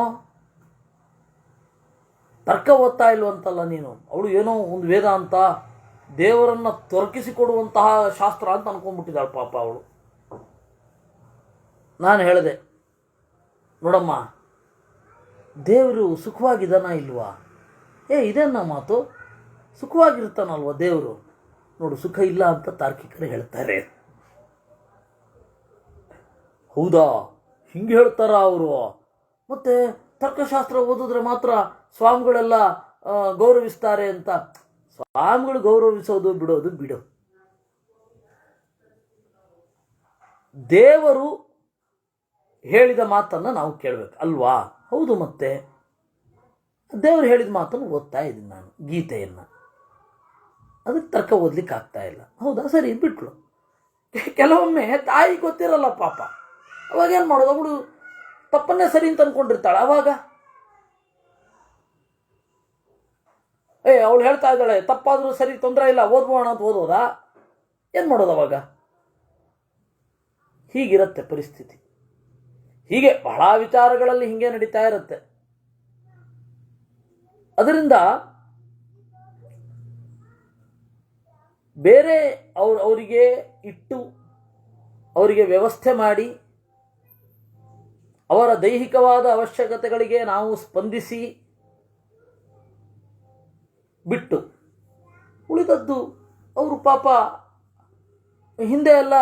ತರ್ಕ ಓದ್ತಾ ಇಲ್ವಂತಲ್ಲ ನೀನು, ಅವಳು ಏನೋ ಒಂದು ವೇದಾಂತ ದೇವರನ್ನು ತೊರಕಿಸಿಕೊಡುವಂತಹ ಶಾಸ್ತ್ರ ಅಂತ ಅನ್ಕೊಂಡ್ಬಿಟ್ಟಿದ್ದಾಳೆ ಪಾಪ ಅವಳು. ನಾನು ಹೇಳಿದೆ, ನೋಡಮ್ಮ, ದೇವರು ಸುಖವಾಗಿದ್ದಾನ ಇಲ್ವಾ? ಇದೇನ ಮಾತು, ಸುಖವಾಗಿರ್ತಾನಲ್ವ ದೇವರು? ನೋಡು, ಸುಖ ಇಲ್ಲ ಅಂತ ತಾರ್ಕಿಕರು ಹೇಳ್ತಾರೆ. ಹೌದಾ, ಹಿಂಗೆ ಹೇಳ್ತಾರ ಅವರು? ಮತ್ತೆ ತರ್ಕಶಾಸ್ತ್ರ ಓದಿದ್ರೆ ಮಾತ್ರ ಸ್ವಾಮಿಗಳೆಲ್ಲ ಗೌರವಿಸ್ತಾರೆ ಅಂತ. ಸ್ವಾಮಿಗಳು ಗೌರವಿಸೋದು ಬಿಡು. ದೇವರು ಹೇಳಿದ ಮಾತನ್ನು ನಾವು ಕೇಳಬೇಕು ಅಲ್ವಾ? ಹೌದು, ಮತ್ತೆ ದೇವರು ಹೇಳಿದ ಮಾತನ್ನು ಓದ್ತಾ ಇದ್ದೀನಿ ನಾನು, ಗೀತೆಯನ್ನು. ಅದಕ್ಕೆ ತರ್ಕ ಓದ್ಲಿಕ್ಕೆ ಆಗ್ತಾ ಇಲ್ಲ. ಹೌದಾ, ಸರಿ ಬಿಟ್ಲು. ಕೆಲವೊಮ್ಮೆ ತಾಯಿ ಗೊತ್ತಿರಲ್ಲ ಪಾಪ, ಅವಾಗ ಏನು ಮಾಡೋದು? ಅವಳು ತಪ್ಪನ್ನೇ ಸರಿ ಅಂತ ಅಂದ್ಕೊಂಡಿರ್ತಾಳೆ. ಅವಾಗ ಅವಳು ಹೇಳ್ತಾ ಇದ್ದಾಳೆ, ತಪ್ಪಾದರೂ ಸರಿ, ತೊಂದರೆ ಇಲ್ಲ, ಓದ್ಬೋಣ ಅಂತ ಓದೋದಾ? ಏನು ಮಾಡೋದು ಅವಾಗ? ಹೀಗಿರುತ್ತೆ ಪರಿಸ್ಥಿತಿ. ಹೀಗೆ ಬಹಳ ವಿಚಾರಗಳಲ್ಲಿ ಹೀಗೆ ನಡೀತಾ ಇರುತ್ತೆ. ಅದರಿಂದ ಬೇರೆ ಅವರಿಗೆ ಇಟ್ಟು, ಅವರಿಗೆ ವ್ಯವಸ್ಥೆ ಮಾಡಿ, ಅವರ ದೈಹಿಕವಾದ ಅವಶ್ಯಕತೆಗಳಿಗೆ ನಾವು ಸ್ಪಂದಿಸಿ ಬಿಟ್ಟು, ಉಳಿದದ್ದು ಅವರು ಪಾಪ ಹಿಂದೆ ಎಲ್ಲ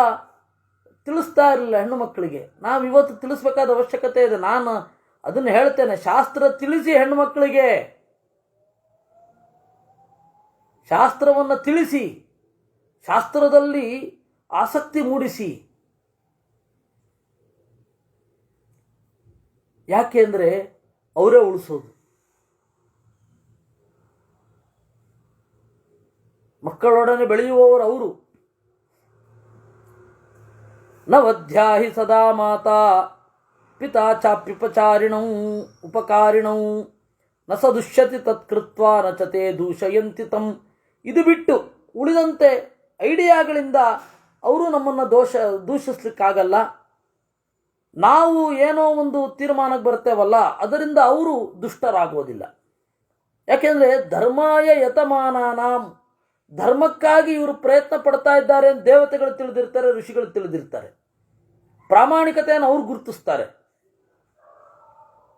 ತಿಳಿಸ್ತಾ ಇರಲಿಲ್ಲ ಹೆಣ್ಣು ಮಕ್ಕಳಿಗೆ. ನಾವು ಇವತ್ತು ತಿಳಿಸ್ಬೇಕಾದ ಅವಶ್ಯಕತೆ ಇದೆ. ನಾನು ಅದನ್ನು ಹೇಳ್ತೇನೆ, ಶಾಸ್ತ್ರ ತಿಳಿಸಿ ಹೆಣ್ಣು ಮಕ್ಕಳಿಗೆ, ಶಾಸ್ತ್ರವನ್ನು ತಿಳಿಸಿ, ಶಾಸ್ತ್ರದಲ್ಲಿ ಆಸಕ್ತಿ ಮೂಡಿಸಿ. ಯಾಕೆ ಅಂದರೆ ಅವರೇ ಉಳಿಸೋದು. ಮಕ್ಕಳೊಡನೆ ಬೆಳೆಯುವವರು ಅವರು. ನ ವಧ್ಯಾಹಿ ಸದಾ ಮಾತಾ ಪಿತಾ ಚಾಪ್ಯುಪಚಾರಿಣೌ ಉಪಕಾರಿಣೌ ನ ಸ ದುಷ್ಯತಿ ತತ್ಕೃತ್ವ ನ ಚ ತೇ ದೂಷಯಂತಿ ತಂ. ಇದು ಬಿಟ್ಟು ಉಳಿದಂತೆ ಐಡಿಯಾಗಳಿಂದ ಅವರು ನಮ್ಮನ್ನು ದೂಷಿಸ್ಲಿಕ್ಕಾಗಲ್ಲ. ನಾವು ಏನೋ ಒಂದು ತೀರ್ಮಾನಕ್ಕೆ ಬರ್ತೇವಲ್ಲ, ಅದರಿಂದ ಅವರು ದುಷ್ಟರಾಗೋದಿಲ್ಲ. ಯಾಕೆಂದರೆ ಧರ್ಮಾಯ ಯತಮಾನಾನಾಂ, ಧರ್ಮಕ್ಕಾಗಿ ಇವರು ಪ್ರಯತ್ನ ಪಡ್ತಾ ಇದ್ದಾರೆ ಅಂತ ದೇವತೆಗಳು ತಿಳಿದಿರ್ತಾರೆ, ಋಷಿಗಳು ತಿಳಿದಿರ್ತಾರೆ. ಪ್ರಾಮಾಣಿಕತೆಯನ್ನು ಅವ್ರು ಗುರುತಿಸ್ತಾರೆ.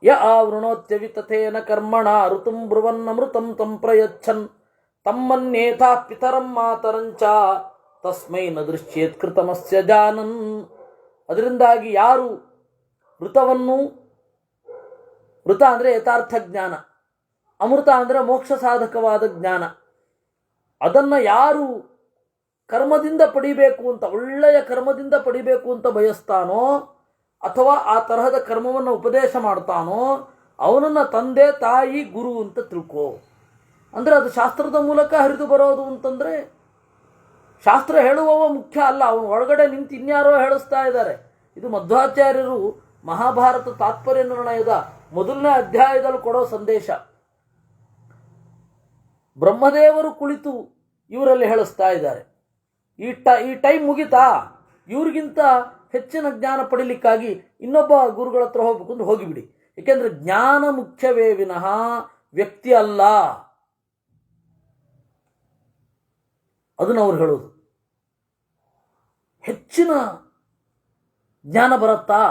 ಯ ಆವೃಣೋತ್ಯವಿತಥೇನ ಕರ್ಮಣ ಋತುಂ ಬ್ರುವನ್ನಮೃತಂ ತಂ ಪ್ರಯಚ್ಛನ್ ತಮ್ಮನ್ನೇಥಾ ಪಿತರಂ ಮಾತರಂಚ ತಸ್ಮೈ ನ ದೃಶ್ಯೇತ್ ಕೃತಮಸ್ಯ ಜಾನನ್. ಅದರಿಂದಾಗಿ ಯಾರು ಋತವನ್ನು, ಋತ ಅಂದರೆ ಯಥಾರ್ಥ ಜ್ಞಾನ, ಅಮೃತ ಅಂದರೆ ಮೋಕ್ಷ ಸಾಧಕವಾದ ಜ್ಞಾನ, ಅದನ್ನು ಯಾರು ಕರ್ಮದಿಂದ ಪಡಿಬೇಕು ಅಂತ, ಒಳ್ಳೆಯ ಕರ್ಮದಿಂದ ಪಡಿಬೇಕು ಅಂತ ಬಯಸ್ತಾನೋ, ಅಥವಾ ಆ ತರಹದ ಕರ್ಮವನ್ನು ಉಪದೇಶ ಮಾಡ್ತಾನೋ, ಅವನನ್ನು ತಂದೆ ತಾಯಿ ಗುರು ಅಂತ ತಿಳ್ಕೋ. ಅಂದರೆ ಅದು ಶಾಸ್ತ್ರದ ಮೂಲಕ ಹರಿದು ಬರೋದು ಅಂತಂದರೆ, ಶಾಸ್ತ್ರ ಹೇಳುವವ ಮುಖ್ಯ ಅಲ್ಲ, ಅವನು ಒಳಗಡೆ ನಿಂತು ಇನ್ಯಾರೋ ಹೇಳಿಸ್ತಾ ಇದ್ದಾರೆ. ಇದು ಮಧ್ವಾಚಾರ್ಯರು ಮಹಾಭಾರತ ತಾತ್ಪರ್ಯ ನಿರ್ಣಯದ ಮೊದಲನೇ ಅಧ್ಯಾಯದಲ್ಲಿ ಕೊಡೋ ಸಂದೇಶ. ಬ್ರಹ್ಮದೇವರು ಕುಳಿತು ಇವರಲ್ಲಿ ಹೇಳಿಸ್ತಾ ಇದ್ದಾರೆ. ಈ ಟೈಮ್ ಮುಗಿತಾ, ಇವ್ರಿಗಿಂತ ಹೆಚ್ಚಿನ ಜ್ಞಾನ ಪಡಿಲಿಕ್ಕಾಗಿ ಇನ್ನೊಬ್ಬ ಗುರುಗಳ ಹತ್ರ ಹೋಗ್ಬೇಕು ಅಂತ ಹೋಗಿಬಿಡಿ. ಏಕೆಂದರೆ ಜ್ಞಾನ ಮುಖ್ಯವೇ ವಿನಃ ವ್ಯಕ್ತಿ ಅಲ್ಲ. ಅದನ್ನು ಅವ್ರು ಹೇಳೋದು. ಹೆಚ್ಚಿನ ಜ್ಞಾನ ಬರುತ್ತಾ,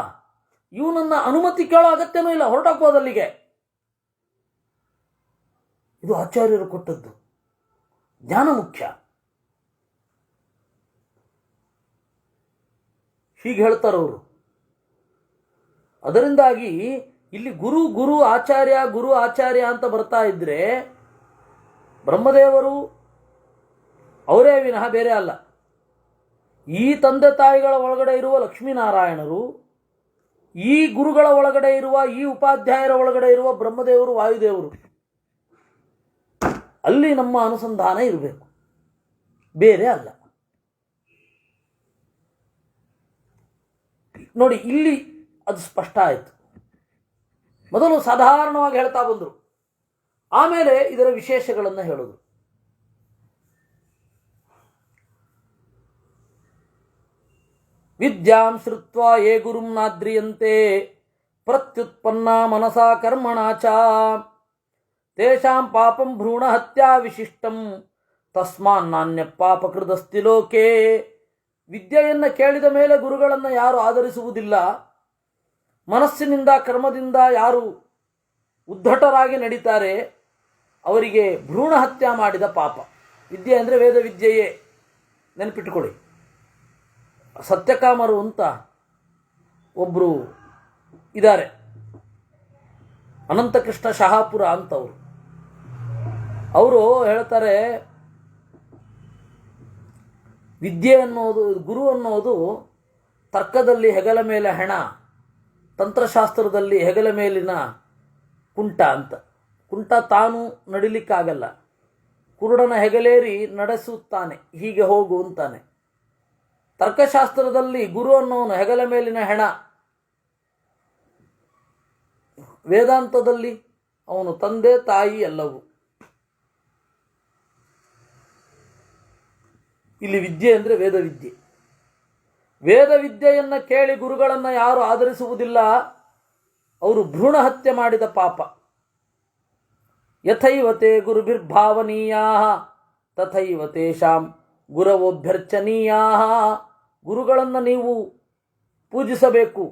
ಇವನನ್ನ ಅನುಮತಿ ಕೇಳೋ ಅಗತ್ಯನೂ ಇಲ್ಲ, ಹೊರಟಾಕ್ಬೋದು ಅಲ್ಲಿಗೆ. ಇದು ಆಚಾರ್ಯರು ಕೊಟ್ಟದ್ದು. ಜ್ಞಾನ ಮುಖ್ಯ. ಹೀಗೆ ಹೇಳ್ತಾರವರು. ಅದರಿಂದಾಗಿ ಇಲ್ಲಿ ಗುರು ಗುರು ಆಚಾರ್ಯ ಗುರು ಆಚಾರ್ಯ ಅಂತ ಬರ್ತಾ ಇದ್ರೆ ಬ್ರಹ್ಮದೇವರು ಅವರೇ ವಿನಃ ಬೇರೆ ಅಲ್ಲ. ಈ ತಂದೆ ತಾಯಿಗಳ ಒಳಗಡೆ ಇರುವ ಲಕ್ಷ್ಮೀನಾರಾಯಣರು, ಈ ಗುರುಗಳ ಒಳಗಡೆ ಇರುವ, ಈ ಉಪಾಧ್ಯಾಯರ ಒಳಗಡೆ ಇರುವ ಬ್ರಹ್ಮದೇವರು, ವಾಯುದೇವರು, ಅಲ್ಲಿ ನಮ್ಮ ಅನುಸಂಧಾನ ಇರಬೇಕು, ಬೇರೆ ಅಲ್ಲ. ನೋಡಿ, ಇಲ್ಲಿ ಅದು ಸ್ಪಷ್ಟ ಆಯಿತು. ಮೊದಲು ಸಾಧಾರಣವಾಗಿ ಹೇಳ್ತಾ ಬಂದರು, ಆಮೇಲೆ ಇದರ ವಿಶೇಷಗಳನ್ನು ಹೇಳೋದು. ವಿದ್ಯಾಂ ಶ್ರುತ್ವಾ ಯೇ ಗುರುಂ ನಾದ್ರಿಯಂತೆ ಪ್ರತ್ಯುತ್ಪನ್ನ ಮನಸಾ ಕರ್ಮಣ ಚ ತೇಷಾಂ ಪಾಪಂ ಭ್ರೂಣ ಹತ್ಯಾ ವಿಶಿಷ್ಟಂ ತಸ್ಮಾನ್ ನಾಣ್ಯ ಪಾಪಕೃತಸ್ತಿ ಲೋಕೆ. ವಿದ್ಯೆಯನ್ನು ಕೇಳಿದ ಮೇಲೆ ಗುರುಗಳನ್ನು ಯಾರು ಆಧರಿಸುವುದಿಲ್ಲ, ಮನಸ್ಸಿನಿಂದ ಕರ್ಮದಿಂದ ಯಾರು ಉದ್ಧಟರಾಗಿ ನಡೀತಾರೆ, ಅವರಿಗೆ ಭ್ರೂಣ ಹತ್ಯೆ ಮಾಡಿದ ಪಾಪ. ವಿದ್ಯೆ ಅಂದರೆ ವೇದ ವಿದ್ಯೆಯೇ. ನೆನಪಿಟ್ಟುಕೊಳ್ಳಿ. ಸತ್ಯಕಾಮರು ಅಂತ ಒಬ್ಬರು ಇದ್ದಾರೆ, ಅನಂತಕೃಷ್ಣ ಶಹಾಪುರ ಅಂತವರು. ಅವರು ಹೇಳ್ತಾರೆ, ವಿದ್ಯೆ ಅನ್ನೋದು, ಗುರು ಅನ್ನೋದು ತರ್ಕದಲ್ಲಿ ಹೆಗಲ ಮೇಲೆ ಹೆಣ, ತಂತ್ರಶಾಸ್ತ್ರದಲ್ಲಿ ಹೆಗಲ ಮೇಲಿನ ಕುಂಟ ಅಂತ. ಕುಂಟ ತಾನು ನಡಿಲಿಕ್ಕಾಗಲ್ಲ, ಕುರುಡನ ಹೆಗಲೇರಿ ನಡೆಸುತ್ತಾನೆ, ಹೀಗೆ ಹೋಗು ಅಂತಾನೆ. ತರ್ಕಶಾಸ್ತ್ರದಲ್ಲಿ ಗುರು ಅನ್ನೋನು ಹೆಗಲ ಮೇಲಿನ ಹೆಣ, ವೇದಾಂತದಲ್ಲಿ ಅವನು ತಂದೆ ತಾಯಿ ಎಲ್ಲವೂ. ಇಲ್ಲಿ ವಿದ್ಯೆ ಅಂದರೆ ವೇದ ವಿದ್ಯೆ. ವೇದ ವಿದ್ಯೆಯನ್ನು ಕೇಳಿ ಗುರುಗಳನ್ನು ಯಾರು ಆಧರಿಸುವುದಿಲ್ಲ, ಅವರು ಭ್ರೂಣ ಹತ್ಯೆ ಮಾಡಿದ ಪಾಪ. ಯಥೈವತೆ ಗುರುಭಿರ್ಭಾವನೀಯಾ ತಥೈವ ತೇಷಾಂ ಗುರವೋಭ್ಯರ್ಚನೀಯಾ. ಗುರುಗಳನ್ನು ನೀವು ಪೂಜಿಸಬೇಕು.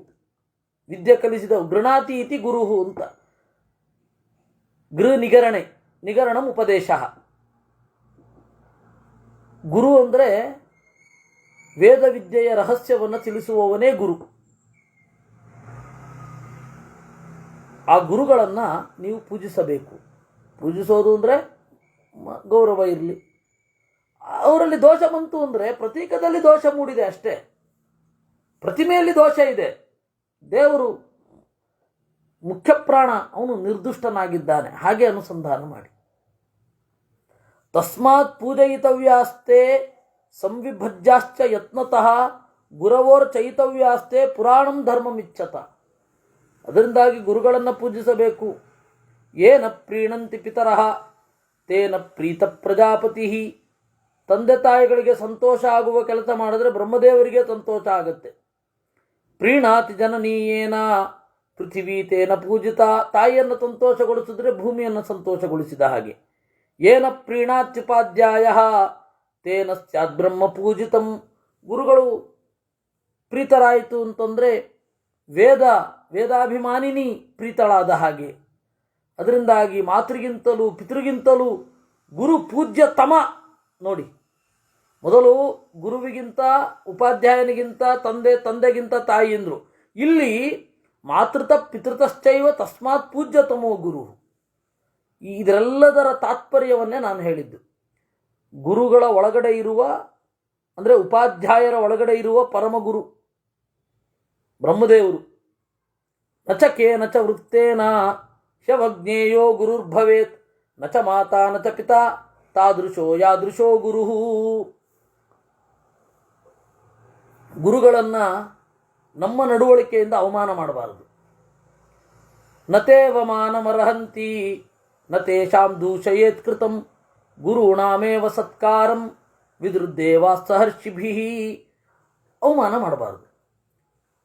ವಿದ್ಯೆ ಕಲಿಸಿದ ಗೃಣಾತಿ ಇತಿ ಗುರು ಅಂತ. ಗೃಹ ನಿಗರಣೆ, ನಿಗರಣಂ ಉಪದೇಶ. ಗುರು ಅಂದರೆ ವೇದ ವಿದ್ಯೆಯ ರಹಸ್ಯವನ್ನು ತಿಳಿಸುವವನೇ ಗುರು. ಆ ಗುರುಗಳನ್ನು ನೀವು ಪೂಜಿಸಬೇಕು. ಪೂಜಿಸೋದು ಅಂದರೆ ಗೌರವ ಇರಲಿ. ಅವರಲ್ಲಿ ದೋಷ ಬಂತು ಅಂದರೆ ಪ್ರತೀಕದಲ್ಲಿ ದೋಷ ಮೂಡಿದೆ ಅಷ್ಟೇ, ಪ್ರತಿಮೆಯಲ್ಲಿ ದೋಷ ಇದೆ. ದೇವರು ಮುಖ್ಯ ಪ್ರಾಣ, ಅವನು ನಿರ್ದುಷ್ಟನಾಗಿದ್ದಾನೆ, ಹಾಗೆ ಅನುಸಂಧಾನ ಮಾಡಿ. ತಸ್ಮಾತ್ ಪೂಜಯಿತವ್ಯಾಸ್ತೆ ಸಂವಿಭಜ್ಯಾಶ್ಚ ಯತ್ನತಃ ಗುರವೋರ್ಚಯಿತವ್ಯಾಸ್ತೆ ಪುರಾಣಂ ಧರ್ಮಮಿಚ್ಛತ. ಅದರಿಂದಾಗಿ ಗುರುಗಳನ್ನು ಪೂಜಿಸಬೇಕು. ಏನ ಪ್ರೀಣಂತಿ ಪಿತರಃ ತೇನ ಪ್ರೀತ ಪ್ರಜಾಪತಿ. ತಂದೆ ತಾಯಿಗಳಿಗೆ ಸಂತೋಷ ಆಗುವ ಕೆಲಸ ಮಾಡಿದ್ರೆ ಬ್ರಹ್ಮದೇವರಿಗೆ ಸಂತೋಷ ಆಗುತ್ತೆ. ಪ್ರೀಣಾತಿ ಜನನೀಯೇನ ಪೃಥಿವೀ ತೇನ ಪೂಜಿತ. ತಾಯಿಯನ್ನು ಸಂತೋಷಗೊಳಿಸಿದ್ರೆ ಭೂಮಿಯನ್ನು ಸಂತೋಷಗೊಳಿಸಿದ ಹಾಗೆ. ಏನ ಪ್ರೀಣಾತ್ಯುಪಾಧ್ಯಾಯ ತೇನ ಸ್ಯಾತ್ ಬ್ರಹ್ಮ ಪೂಜಿತಂ. ಗುರುಗಳು ಪ್ರೀತರಾಯಿತು ಅಂತಂದರೆ ವೇದಾಭಿಮಾನಿನಿ ಪ್ರೀತಳಾದ ಹಾಗೆ. ಅದರಿಂದಾಗಿ ಮಾತೃಗಿಂತಲೂ ಪಿತೃಗಿಂತಲೂ ಗುರು ಪೂಜ್ಯ ತಮ. ನೋಡಿ, ಮೊದಲು ಗುರುವಿಗಿಂತ ಉಪಾಧ್ಯಾಯನಿಗಿಂತ ತಂದೆಗಿಂತ ತಾಯಿ ಎಂದರು. ಇಲ್ಲಿ ಮಾತೃತ ಪಿತೃತಶ್ಚೈವ ತಸ್ಮಾತ್ ಪೂಜ್ಯತಮೋ ಗುರು. ಇದರೆಲ್ಲದರ ತಾತ್ಪರ್ಯವನ್ನೇ ನಾನು ಹೇಳಿದ್ದು. ಗುರುಗಳ ಒಳಗಡೆ ಇರುವ, ಅಂದರೆ ಉಪಾಧ್ಯಾಯರ ಒಳಗಡೆ ಇರುವ ಪರಮಗುರು ಬ್ರಹ್ಮದೇವರು. ನಚ ಕೇನಚ ವೃತ್ತೇನ ಶವಜ್ಞೇಯೋ ಗುರುರ್ಭವೇತ್ ನಚ ಮಾತಾ ನಚ ಪಿತಾ ತಾದೃಶೋ ಯಾದೃಶೋ ಗುರು. ಗುರುಗಳನ್ನು ನಮ್ಮ ನಡವಳಿಕೆಯಿಂದ ಅವಮಾನ ಮಾಡಬಾರದು. ನತೇವಮಾನಮರ್ಹಂತಿ ನತೇಷಾಂ ದೂಷಯೇತ್ ಕೃತಂ ಗುರುಣಾಮೇವ ಸತ್ಕಾರಂ ವಿದೃದ್ದೇವಾಸ್ತಹರ್ಷಿಭಿ. ಅವಮಾನ ಮಾಡಬಾರದು.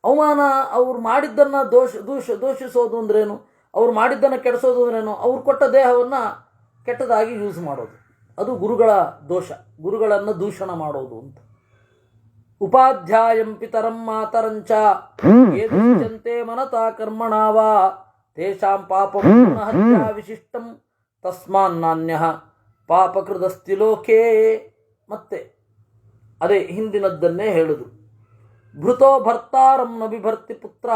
ಅವಮಾನ, ಅವ್ರು ಮಾಡಿದ್ದನ್ನು ದೂಷಿಸೋದು ಅಂದ್ರೇನು, ಅವ್ರು ಮಾಡಿದ್ದನ್ನು ಕೆಡಿಸೋದು ಅಂದ್ರೇನು, ಅವ್ರು ಕೊಟ್ಟ ದೇಹವನ್ನು ಕೆಟ್ಟದಾಗಿ ಯೂಸ್ ಮಾಡೋದು, ಅದು ಗುರುಗಳ ದೋಷ, ಗುರುಗಳನ್ನು ದೂಷಣ ಮಾಡೋದು ಅಂತ. ಉಪಾಧ್ಯಾಯಂ ಪಿತರಂ ಮಾತರಂಚ ಏದುಚ್ಯಂತೆ ಮನತಾ ಕರ್ಮಣಾವ ತೇಷಾಂ ಪಾಪಂ ಹತ್ಯಾ ವಿಶಿಷ್ಟಂ ತಸ್ಮಾನ್ನಾನ್ಯಃ ಪಾಪಕೃದಸ್ತಿ ಲೋಕೇ. ಮತ್ತೆ ಅದೇ ಹಿಂದಿನದ್ದನ್ನೇ ಹೇಳುದು. ಭೃತೋ ಭರ್ತಾರಂ ನ ಬಿಭರ್ತಿ ಪುತ್ರ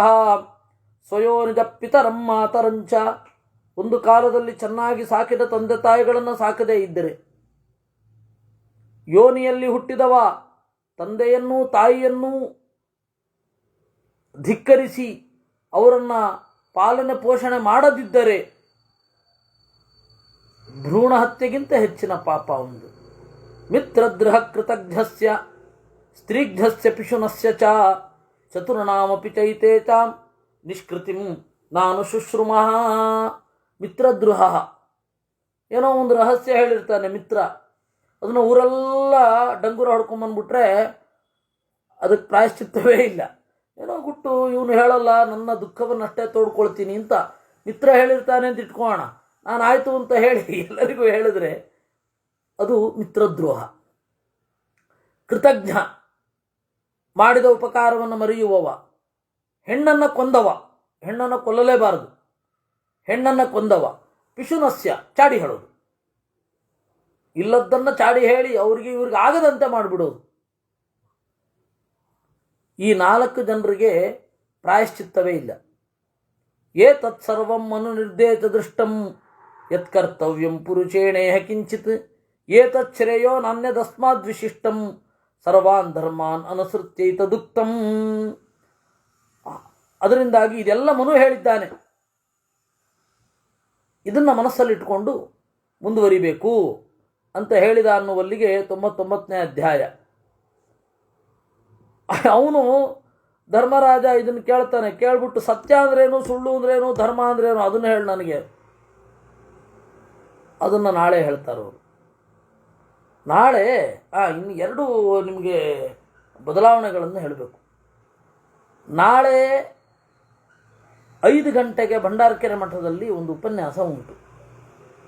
ಸ್ವಯೋ ನಿಜ ಪಿತರಂ ಮಾತರಂಚ. ಒಂದು ಕಾಲದಲ್ಲಿ ಚೆನ್ನಾಗಿ ಸಾಕಿದ ತಂದೆ ತಾಯಿಗಳನ್ನು ಸಾಕದೇ ಇದ್ದರೆ, ಯೋನಿಯಲ್ಲಿ ಹುಟ್ಟಿದವ ತಂದೆಯನ್ನೂ ತಾಯಿಯನ್ನೂ ಧಿಕ್ಕರಿಸಿ ಅವರನ್ನು ಪಾಲನೆ ಪೋಷಣೆ ಮಾಡದಿದ್ದರೆ ಭ್ರೂಣ ಹತ್ಯೆಗಿಂತ ಹೆಚ್ಚಿನ ಪಾಪ ಒಂದು. ಮಿತ್ರದ್ರಹ ಕೃತಘ್ನಸ್ಯ ಸ್ತ್ರೀಘ್ನಸ್ಯ ಪಿಶುನಸ್ಯ ಚ ಚತುರ್ಣಾಮಪಿ ಚೈತೆ ಚಾಂ ನಿಷ್ಕೃತಿಂ ನಾನು ಶುಶ್ರುಮಃ. ಮಿತ್ರದ್ರೋಹ, ಏನೋ ಒಂದು ರಹಸ್ಯ ಹೇಳಿರ್ತಾನೆ ಮಿತ್ರ, ಅದನ್ನು ಊರೆಲ್ಲ ಡಂಗುರ ಹೊಡ್ಕೊಂಬಂದ್ಬಿಟ್ರೆ ಅದಕ್ಕೆ ಪ್ರಾಯಶ್ಚಿತ್ತವೇ ಇಲ್ಲ. ಏನೋ ಗುಟ್ಟು ಇವನು ಹೇಳಲ್ಲ, ನನ್ನ ದುಃಖವನ್ನಷ್ಟೇ ತೋಡ್ಕೊಳ್ತೀನಿ ಅಂತ ಮಿತ್ರ ಹೇಳಿರ್ತಾನೆ ಅಂತ ಇಟ್ಕೋಣ, ನಾನು ಆಯಿತು ಅಂತ ಹೇಳಿ ಎಲ್ಲರಿಗೂ ಹೇಳಿದ್ರೆ ಅದು ಮಿತ್ರದ್ರೋಹ. ಕೃತಜ್ಞ, ಮಾಡಿದ ಉಪಕಾರವನ್ನು ಮರೆಯುವವ, ಹೆಣ್ಣನ್ನು ಕೊಂದವ, ಹೆಣ್ಣನ್ನು ಕೊಲ್ಲಲೇಬಾರದು, ಹೆಣ್ಣನ್ನು ಕೊಂದವ, ಪಿಶುನಸ್ಯ, ಚಾಡಿ ಹೇಳೋದು, ಇಲ್ಲದ್ದನ್ನು ಚಾಡಿ ಹೇಳಿ ಅವ್ರಿಗೆ ಇವ್ರಿಗೆ ಆಗದಂತೆ ಮಾಡಿಬಿಡೋದು. ಈ 4 ಜನರಿಗೆ ಪ್ರಾಯಶ್ಚಿತ್ತವೇ ಇಲ್ಲ. ಏತತ್ಸರ್ವಂ ಅನುನಿರ್ದೇಶ ದೃಷ್ಟಂ ಯತ್ಕರ್ತವ್ಯಂ ಪುರುಷೇಣೇಹ ಕಿಂಚಿತ್ ಏತಚ್ಛ್ರೇಯೋ ನಾನ್ಯದಸ್ಮಾದ್ ವಿಶಿಷ್ಟಂ ಸರ್ವಾನ್ ಧರ್ಮಾನ್ ಅನುಸೃತ್ಯೈತದುಕ್ತಂ. ಅದರಿಂದಾಗಿ ಇದೆಲ್ಲ ಮನು ಹೇಳಿದ್ದಾನೆ, ಇದನ್ನು ಮನಸ್ಸಲ್ಲಿಟ್ಟುಕೊಂಡು ಮುಂದುವರಿಬೇಕು ಅಂತ ಹೇಳಿದ ಅನ್ನುವಲ್ಲಿಗೆ 99ನೇ ಅಧ್ಯಾಯ. ಅವನು ಧರ್ಮರಾಜ ಇದನ್ನು ಕೇಳ್ತಾನೆ, ಕೇಳ್ಬಿಟ್ಟು ಸತ್ಯ ಅಂದ್ರೇನು, ಸುಳ್ಳು ಅಂದ್ರೇನು, ಧರ್ಮ ಅಂದ್ರೇನು ಅದನ್ನು ಹೇಳಿ ನನಗೆ. ಅದನ್ನು ನಾಳೆ ಹೇಳ್ತಾರವರು. ನಾಳೆ ಇನ್ನು 2 ನಿಮಗೆ ಬದಲಾವಣೆಗಳನ್ನು ಹೇಳಬೇಕು. ನಾಳೆ 5 ಗಂಟೆಗೆ ಭಂಡಾರಕೆರೆ ಮಠದಲ್ಲಿ ಒಂದು ಉಪನ್ಯಾಸ ಉಂಟು,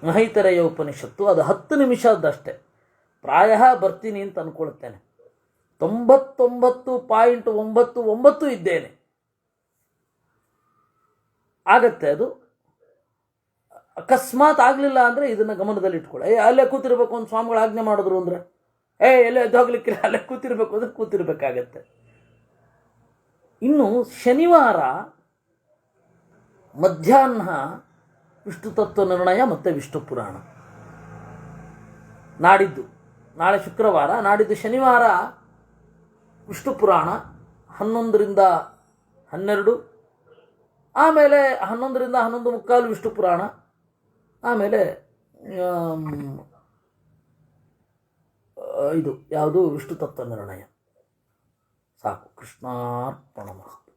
ಮಹೈತರೆಯ ಉಪನಿಷತ್ತು. ಅದು 10 ನಿಮಿಷದಷ್ಟೇ. ಪ್ರಾಯ ಬರ್ತೀನಿ ಅಂತ ಅಂದ್ಕೊಳ್ತೇನೆ. 99.99 ಇದ್ದೇನೆ. ಆಗತ್ತೆ ಅದು. ಅಕಸ್ಮಾತ್ ಆಗಲಿಲ್ಲ ಅಂದರೆ ಇದನ್ನು ಗಮನದಲ್ಲಿ ಇಟ್ಕೊಳ್ಳಿ. ಅಲ್ಲೇ ಕೂತಿರ್ಬೇಕು, ಒಂದು ಸ್ವಾಮಿಗಳು ಆಜ್ಞೆ ಮಾಡಿದ್ರು ಅಂದರೆ ಎಲ್ಲೇ ಎದ್ದೋಗ್ಲಿಕ್ಕಿಲ್ಲ, ಅಲ್ಲೇ ಕೂತಿರ್ಬೇಕು ಅಂದರೆ ಕೂತಿರ್ಬೇಕಾಗತ್ತೆ. ಇನ್ನು ಶನಿವಾರ ಮಧ್ಯಾಹ್ನ ವಿಷ್ಣು ತತ್ವ ನಿರ್ಣಯ ಮತ್ತು ವಿಷ್ಣು ಪುರಾಣ. ನಾಳೆ ಶುಕ್ರವಾರ, ನಾಡಿದ್ದು ಶನಿವಾರ ವಿಷ್ಣು ಪುರಾಣ 11 ರಿಂದ 12, ಆಮೇಲೆ 11 ರಿಂದ 11:15 ವಿಷ್ಣು ಪುರಾಣ, ಆಮೇಲೆ ಇದು ಯಾವುದು ವಿಷ್ಣು ತತ್ವ ನಿರ್ಣಯ. ಸಾಕು. ಕೃಷ್ಣಾರ್ಪಣಮಸ್ತು.